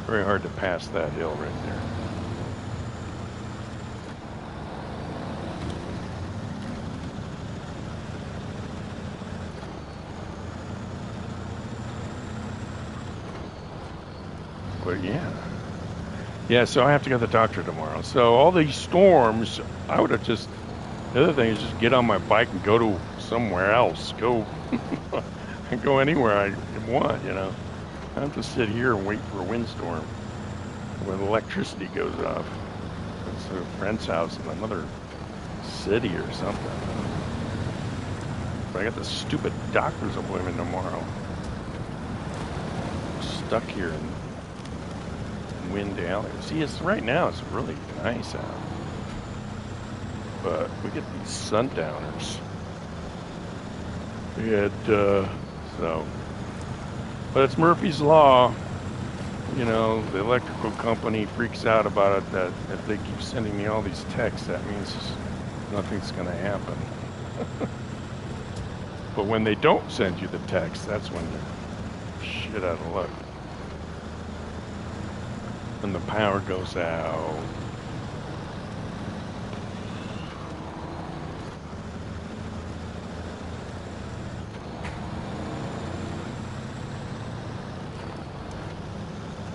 Very hard to pass that hill right there. But yeah, so I have to go to the doctor tomorrow. So all these storms, I would have just, the other thing is just get on my bike and go to somewhere else. Go anywhere I want, you know. I don't have to sit here and wait for a windstorm when electricity goes off. It's a friend's house in another city or something. But I got this stupid doctor's appointment tomorrow. I'm stuck here in Wind Alley. See, it's right now it's really nice out, but we get these sundowners. We had so, but it's Murphy's Law. You know, the electrical company freaks out about it, that if they keep sending me all these texts, that means nothing's going to happen. But when they don't send you the text, that's when you're shit out of luck. When the power goes out.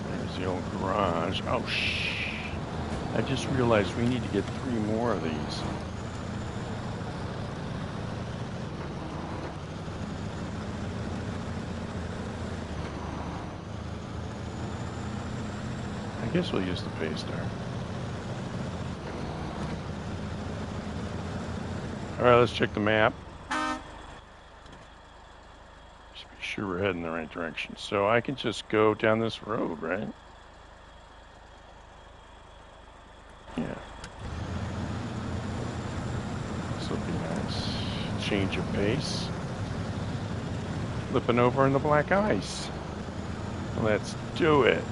There's the old garage. Oh, shh. I just realized we need to get 3 more of these. I guess we'll use the pay star. Alright, let's check the map. Just be sure we're heading the right direction. So I can just go down this road, right? Yeah. This will be nice. Change of pace. Flipping over in the black ice. Let's do it.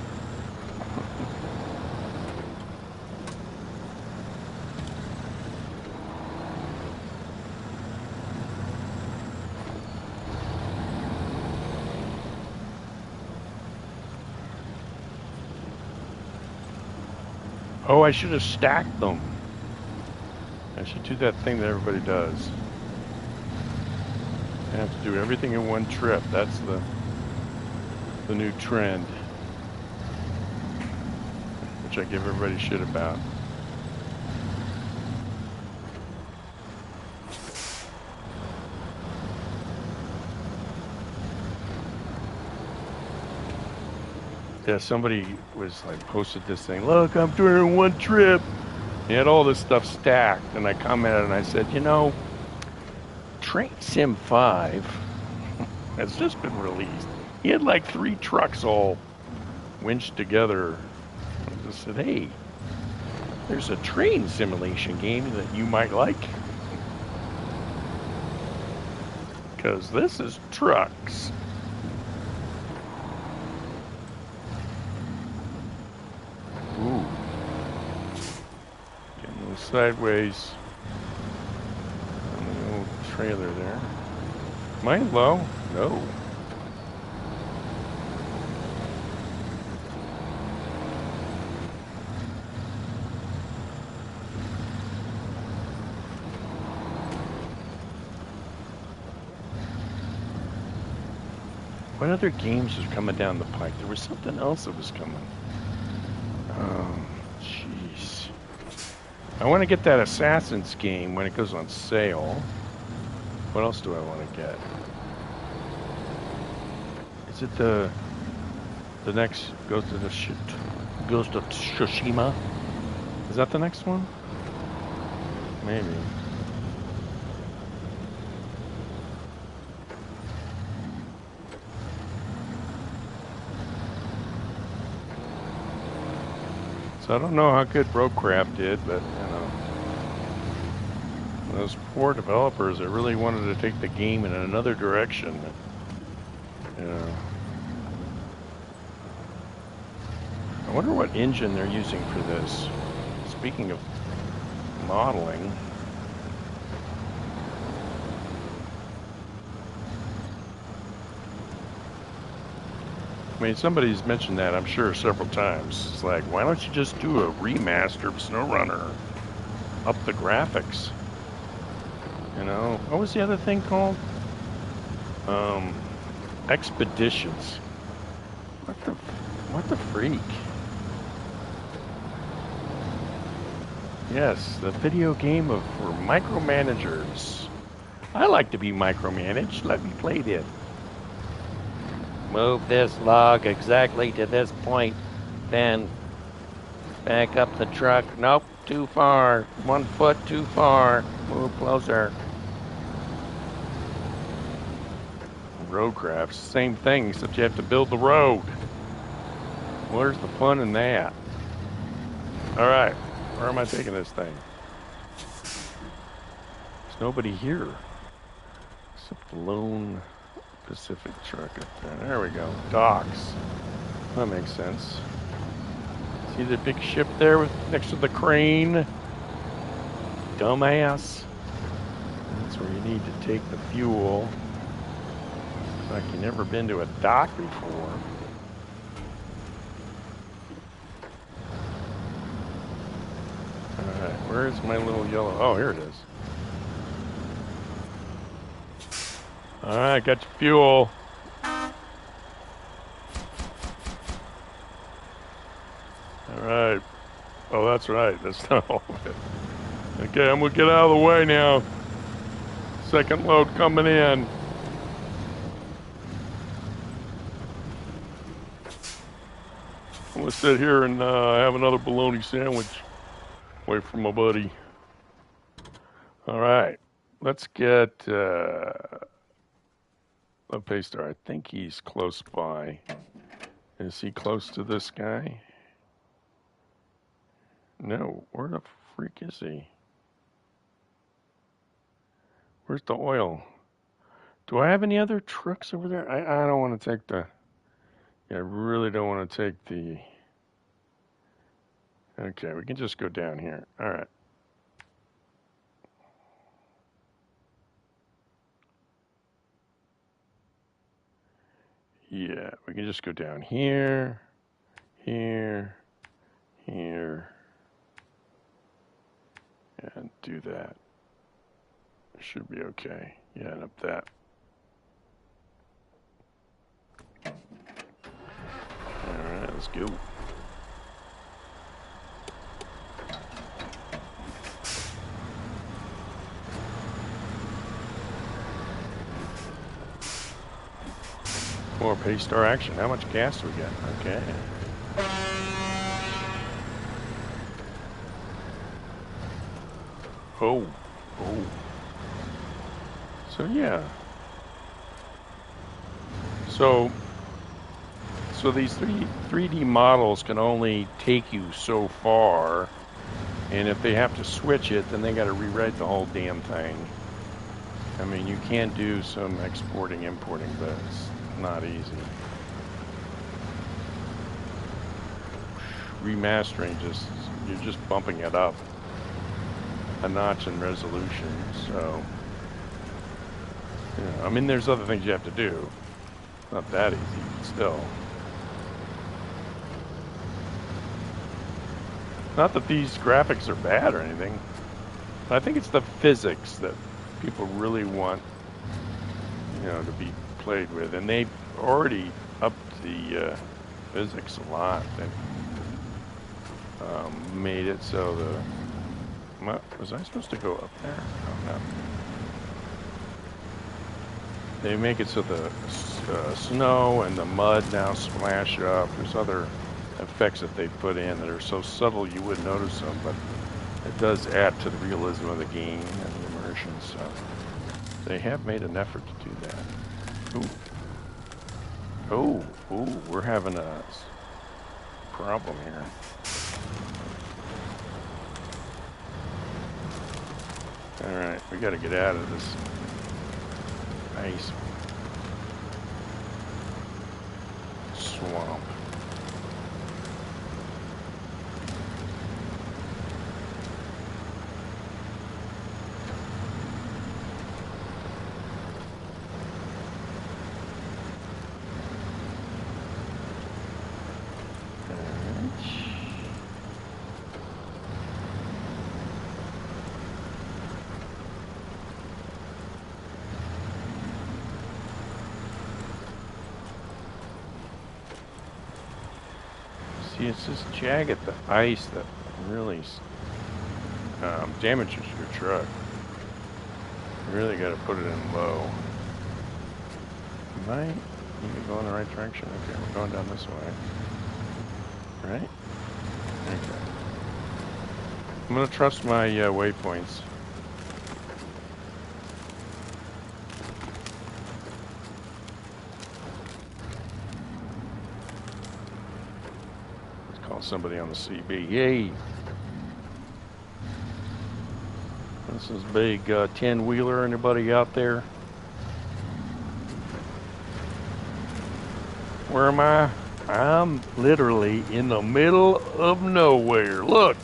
Oh, I should have stacked them. I should do that thing that everybody does. I have to do everything in one trip. That's the new trend, which I give everybody shit about. Yeah, somebody was like posted this thing. Look, I'm doing it in one trip. He had all this stuff stacked, and I commented and I said, you know, Train Sim 5 has just been released. He had like 3 trucks all winched together. I just said, hey, there's a train simulation game that you might like. Because this is trucks. Ooh. Getting a little sideways on the old trailer there. Am I low? No. What other games are coming down the pike? There was something else that was coming. Jeez. I want to get that Assassin's game when it goes on sale. What else do I want to get? Is it the next Ghost of Tsushima? Is that the next one? Maybe. So I don't know how good Roadcraft did, but you know, those poor developers that really wanted to take the game in another direction. You know, I wonder what engine they're using for this. Speaking of modeling. I mean, somebody's mentioned that, I'm sure, several times. It's like, why don't you just do a remaster of SnowRunner? Up the graphics. You know, what was the other thing called? Expeditions. What the freak? Yes, the video game for micromanagers. I like to be micromanaged. Let me play this. Move this log exactly to this point, then back up the truck. Nope, too far. 1 foot too far. Move closer. Roadcraft, same thing, except you have to build the road. Where's the fun in that? All right, where am I taking this thing? There's nobody here. Except the lone Pacific truck up there. There we go. Docks. That makes sense. See the big ship there next to the crane? dumbass. That's where you need to take the fuel. Like you've never been to a dock before. Alright, where's my little yellow? Oh, here it is. Alright, got your fuel. Alright. Oh, that's right. That's not all of it. Okay, I'm gonna get out of the way now. Second load coming in. I'm gonna sit here and have another bologna sandwich. Wait for my buddy. All right, let's get a paystar. I think he's close by. Is he close to this guy? No, where the freak is he? Where's the oil? Do I have any other trucks over there? I don't want to take the... Yeah, I really don't want to take the... Okay, we can just go down here. All right. Yeah, we can just go down here, here, here, and do that. Should be okay. Yeah, and up that. All right, let's go. More paystar action. How much gas do we get? Okay. Oh. So yeah. So these 3D models can only take you so far, and if they have to switch it, then they got to rewrite the whole damn thing. I mean, you can do some exporting, importing, but it's not easy. Remastering, you're just bumping it up a notch in resolution. So, I mean, there's other things you have to do. Not that easy, but still. Not that these graphics are bad or anything. I think it's the physics that people really want, to be played with, and they've already upped the physics a lot. They've made it so was I supposed to go up there? Oh, no. They make it so the snow and the mud now splash up. There's other effects that they put in that are so subtle you wouldn't notice them, but it does add to the realism of the game and the immersion. So they have made an effort to do that. Ooh, we're having a problem here. All right, we got to get out of this ice swamp. See, it's this jagged, the ice that really damages your truck. You really got to put it in low. Am I even going the right direction? Okay, we're going down this way. Right? Okay. I'm going to trust my waypoints. Somebody on the CB. Hey, this is big 10-wheeler. Anybody out there? Where am I? I'm literally in the middle of nowhere. Look.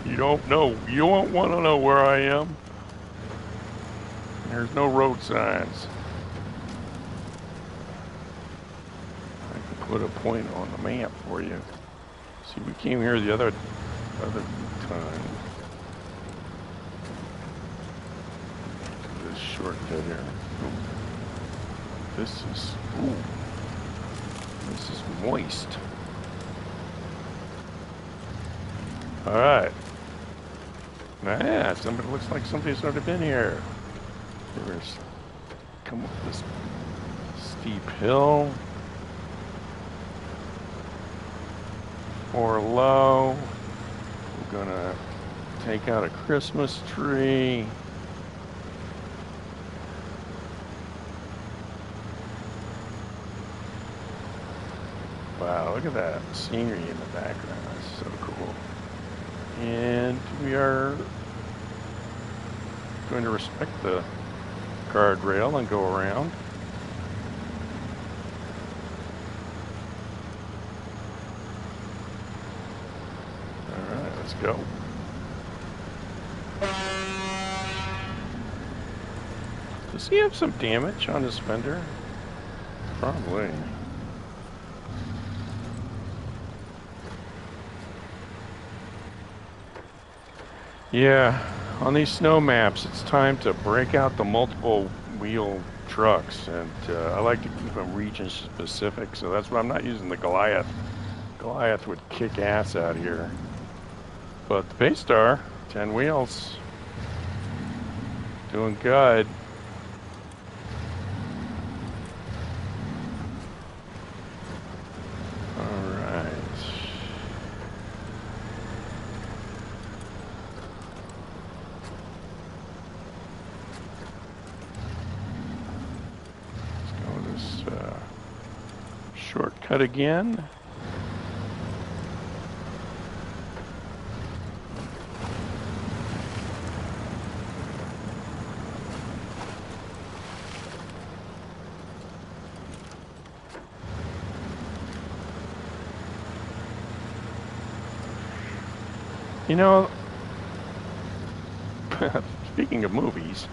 You You don't know. You don't want to know where I am. There's no road signs. I can put a point on the map for you. See, we came here the other time. This shortcut here. Ooh. This is moist. All right. Yeah, somebody looks like somebody's already been here. There's come up this steep hill. Or low. We're gonna take out a Christmas tree. Wow, look at that scenery in the background. That's so cool. And we are going to respect the guardrail and go around. All right, let's go. Does he have some damage on his fender? Probably. Yeah, on these snow maps, it's time to break out the multiple wheel trucks, and I like to keep them region specific, so that's why I'm not using the Goliath. Goliath would kick ass out here. But the Paystar, 10 wheels, doing good. Shortcut again. You know, speaking of movies,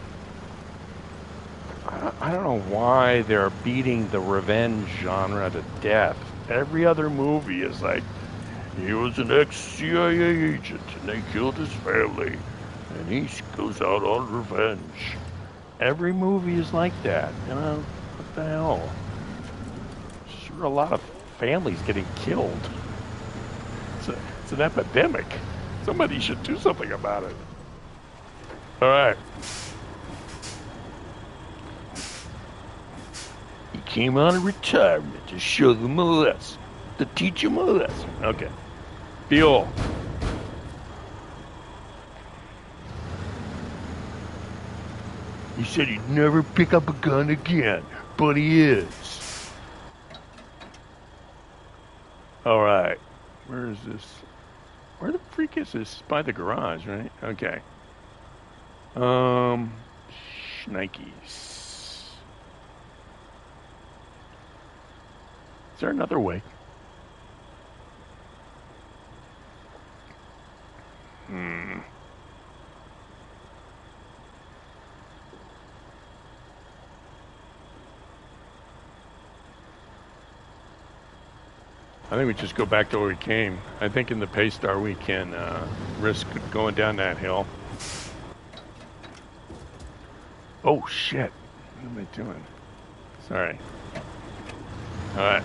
I don't know why they're beating the revenge genre to death. Every other movie is like, he was an ex-CIA agent and they killed his family and he goes out on revenge. Every movie is like that, you know? What the hell? Sure, a lot of families getting killed. It's an epidemic. Somebody should do something about it. All right. He came out of retirement to show them a lesson, to teach them a lesson. Okay. Fuel. He said he'd never pick up a gun again, but he is. All right. Where is this? Where the freak is this? By the garage, right? Okay. Shnikes. Is there another way? I think we just go back to where we came. I think in the Paystar we can risk going down that hill. Oh shit! What am I doing? Sorry. All right.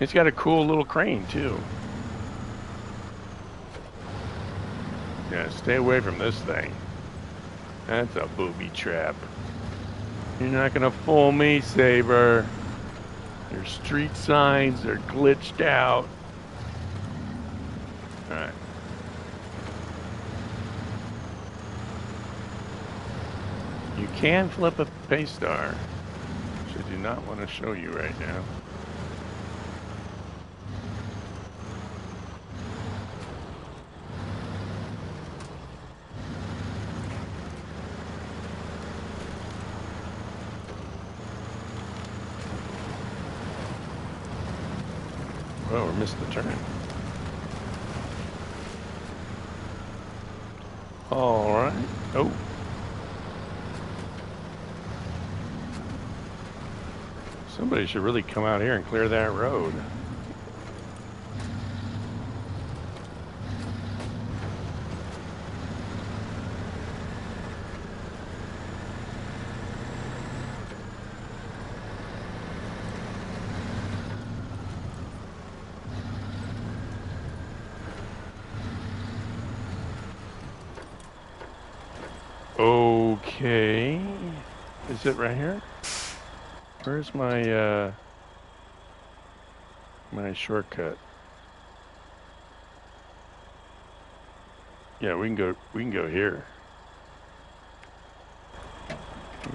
It's got a cool little crane too. Yeah, stay away from this thing. That's a booby trap. You're not gonna fool me, Saber. Your street signs are glitched out. Alright. You can flip a Paystar, which I do not want to show you right now. missed the turn. All right. Oh. Somebody should really come out here and clear that road. Okay. Is it right here? Where's my my shortcut? Yeah, we can go here.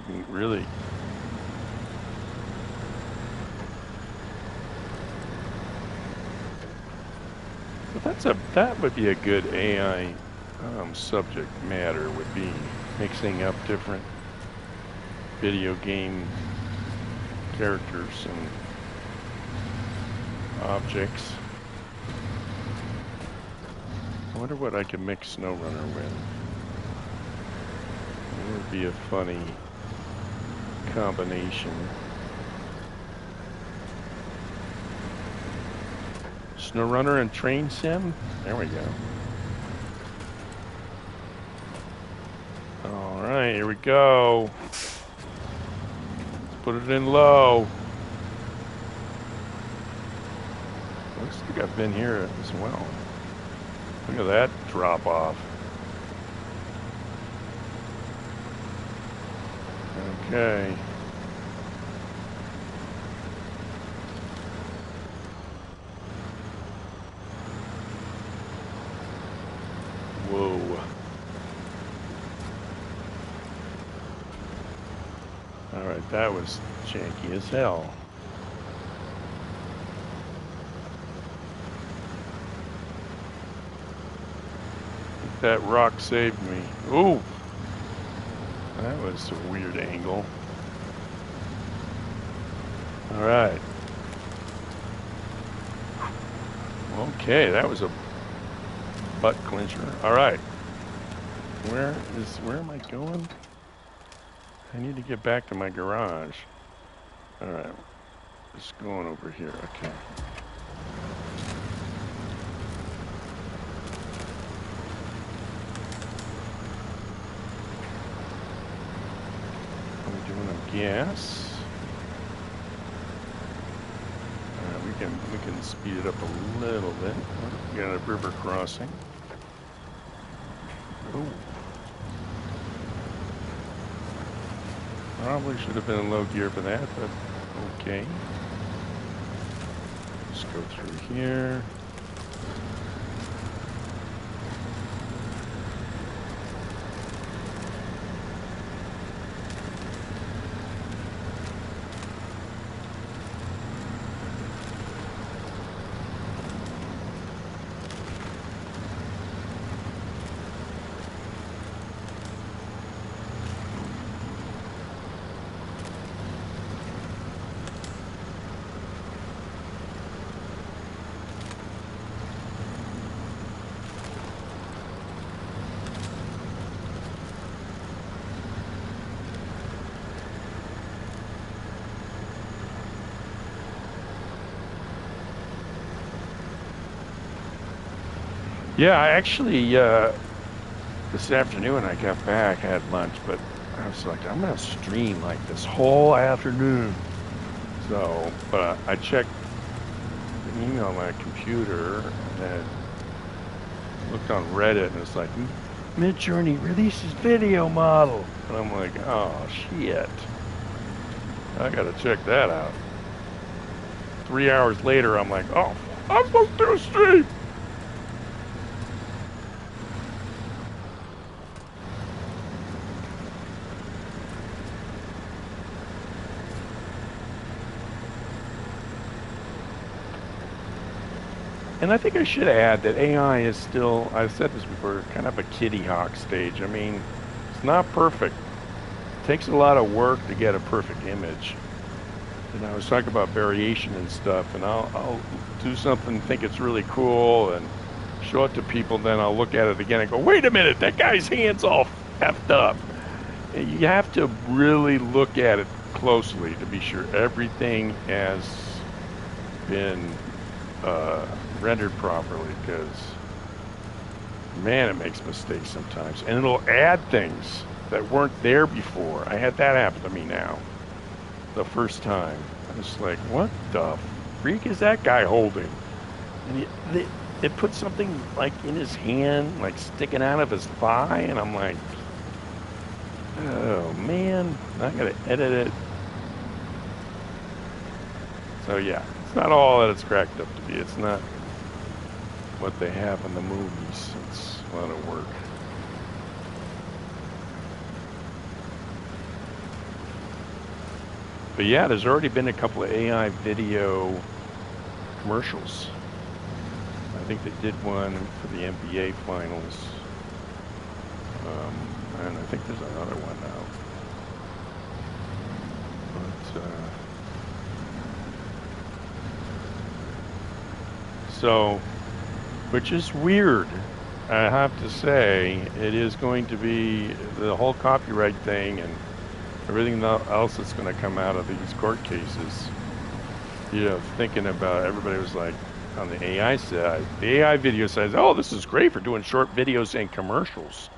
We can really that would be a good AI subject matter, would be mixing up different video game characters and objects. I wonder what I could mix SnowRunner with. It would be a funny combination. SnowRunner and Train Sim? There we go. Alright, here we go. Let's put it in low. Looks like I've been here as well. Look at that drop off. Okay. Whoa. Alright, that was janky as hell. That rock saved me. Ooh! That was a weird angle. Alright. Okay, that was a butt clincher. Alright. Where am I going? I need to get back to my garage. Alright. Just going over here. Okay. Gas. We can speed it up a little bit. We got a river crossing. Oh. Probably should have been in low gear for that, but okay. Let's go through here. Yeah, I actually, this afternoon when I got back, I had lunch, but I was like, I'm going to stream like this whole afternoon. So, but I checked the email on my computer and looked on Reddit and it's like, Midjourney releases video model. And I'm like, oh, shit. I got to check that out. 3 hours later, I'm like, oh, I'm supposed to do a stream. And I think I should add that AI is still, I've said this before, kind of a kitty hawk stage. I mean, it's not perfect. It takes a lot of work to get a perfect image. And I was talking about variation and stuff, and I'll do something, think it's really cool, and show it to people. Then I'll look at it again and go, wait a minute, that guy's hand's all effed up. And you have to really look at it closely to be sure everything has been rendered properly, because man, it makes mistakes sometimes, and it'll add things that weren't there before. I had that happen to me now the first time. I was like, what the freak is that guy holding? And it put something like in his hand, like sticking out of his thigh, and I'm like, oh man, I gotta edit it. So yeah, it's not all that it's cracked up to be. It's not what they have in the movies. It's a lot of work. But yeah, there's already been a couple of AI video commercials. I think they did one for the NBA finals. And I think there's another one now. But, so, which is weird. I have to say, it is going to be the whole copyright thing and everything else that's going to come out of these court cases. You know, thinking about, everybody was like, on the AI side, the AI video says, oh, this is great for doing short videos and commercials.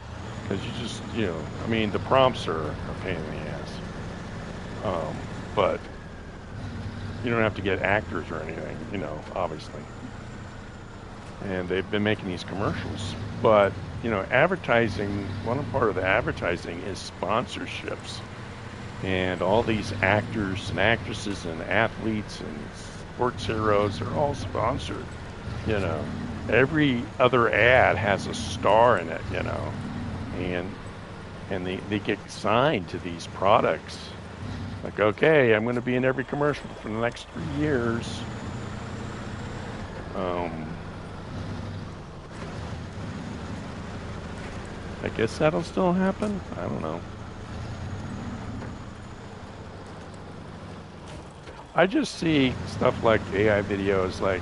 Because you just, you know, I mean, the prompts are a pain in the ass. But you don't have to get actors or anything, you know, obviously. And they've been making these commercials. But, you know, advertising, one part of the advertising is sponsorships. And all these actors and actresses and athletes and sports heroes are all sponsored, you know. Every other ad has a star in it, you know. And they get signed to these products. Like, okay, I'm going to be in every commercial for the next 3 years. I guess that'll still happen. I don't know. I just see stuff like AI videos, like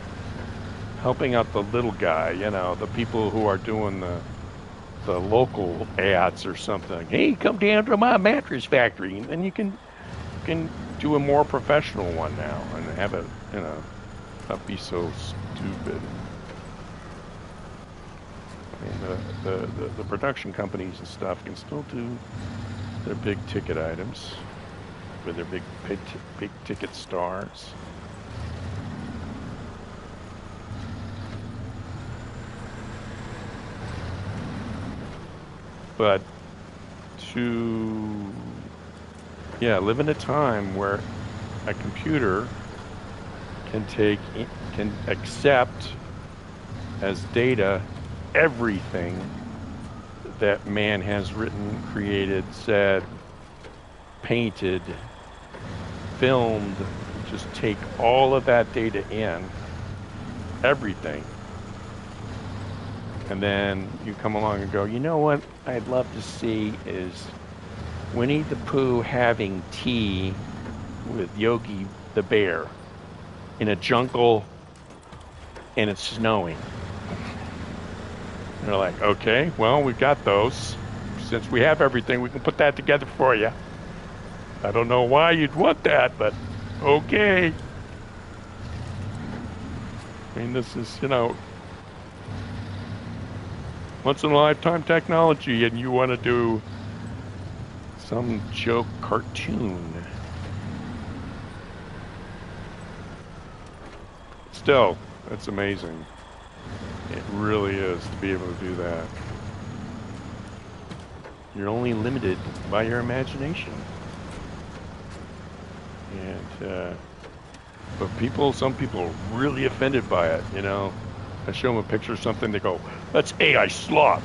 helping out the little guy, you know, the people who are doing the local ads or something. Hey, come down to my mattress factory, and then you can do a more professional one now and have it, you know, not be so stupid. I mean, the production companies and stuff can still do their big ticket items with their big ticket stars. But to, yeah, live in a time where a computer can accept as data everything that man has written, created, said, painted, filmed, just take all of that data in, everything. And then you come along and go, you know what I'd love to see is Winnie the Pooh having tea with Yogi the bear in a jungle and it's snowing. And they're like, okay, well, we've got those. Since we have everything, we can put that together for you. I don't know why you'd want that, but okay. I mean, this is, you know, once in a lifetime technology, and you want to do some joke cartoon. Still, that's amazing. It really is to be able to do that. You're only limited by your imagination. And, but some people are really offended by it, you know. I show them a picture of something, they go, that's AI slop.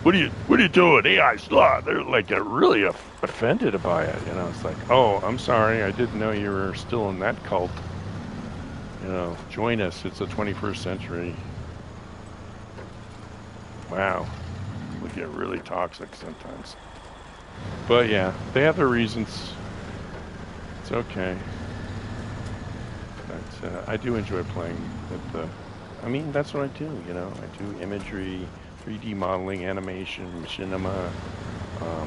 What are you doing, AI slop? They're like really offended by it, you know. It's like, oh, I'm sorry, I didn't know you were still in that cult. You know, join us, it's the 21st century. Wow, we get really toxic sometimes. But yeah, they have their reasons. It's okay. I do enjoy playing with the. I mean, that's what I do. You know, I do imagery, 3D modeling, animation, machinima,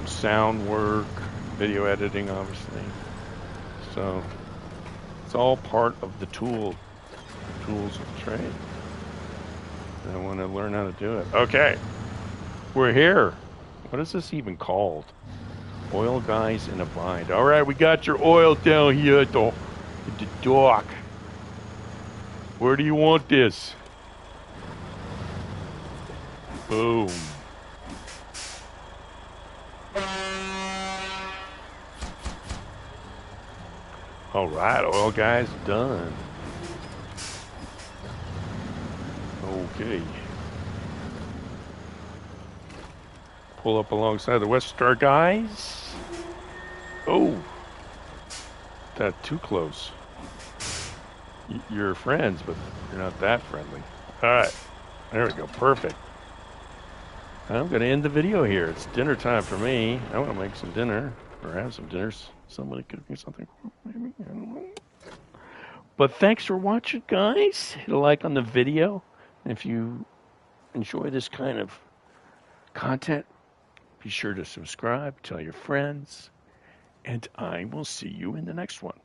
sound work, video editing, obviously. So it's all part of the tools of the trade. And I want to learn how to do it. Okay, we're here. What is this even called? Oil Guys in a Bind. All right, we got your oil down here at the dock. Where do you want this? Boom. All right, oil guys, done. Okay. Pull up alongside the West Star guys. Oh, that's too close. You're friends, but you're not that friendly. All right, there we go, perfect. I'm going to end the video here. It's dinner time for me. I want to make some dinner, or have some dinners. Somebody cook me something, maybe, I don't know. But thanks for watching, guys. Hit a like on the video. If you enjoy this kind of content, be sure to subscribe, tell your friends, and I will see you in the next one.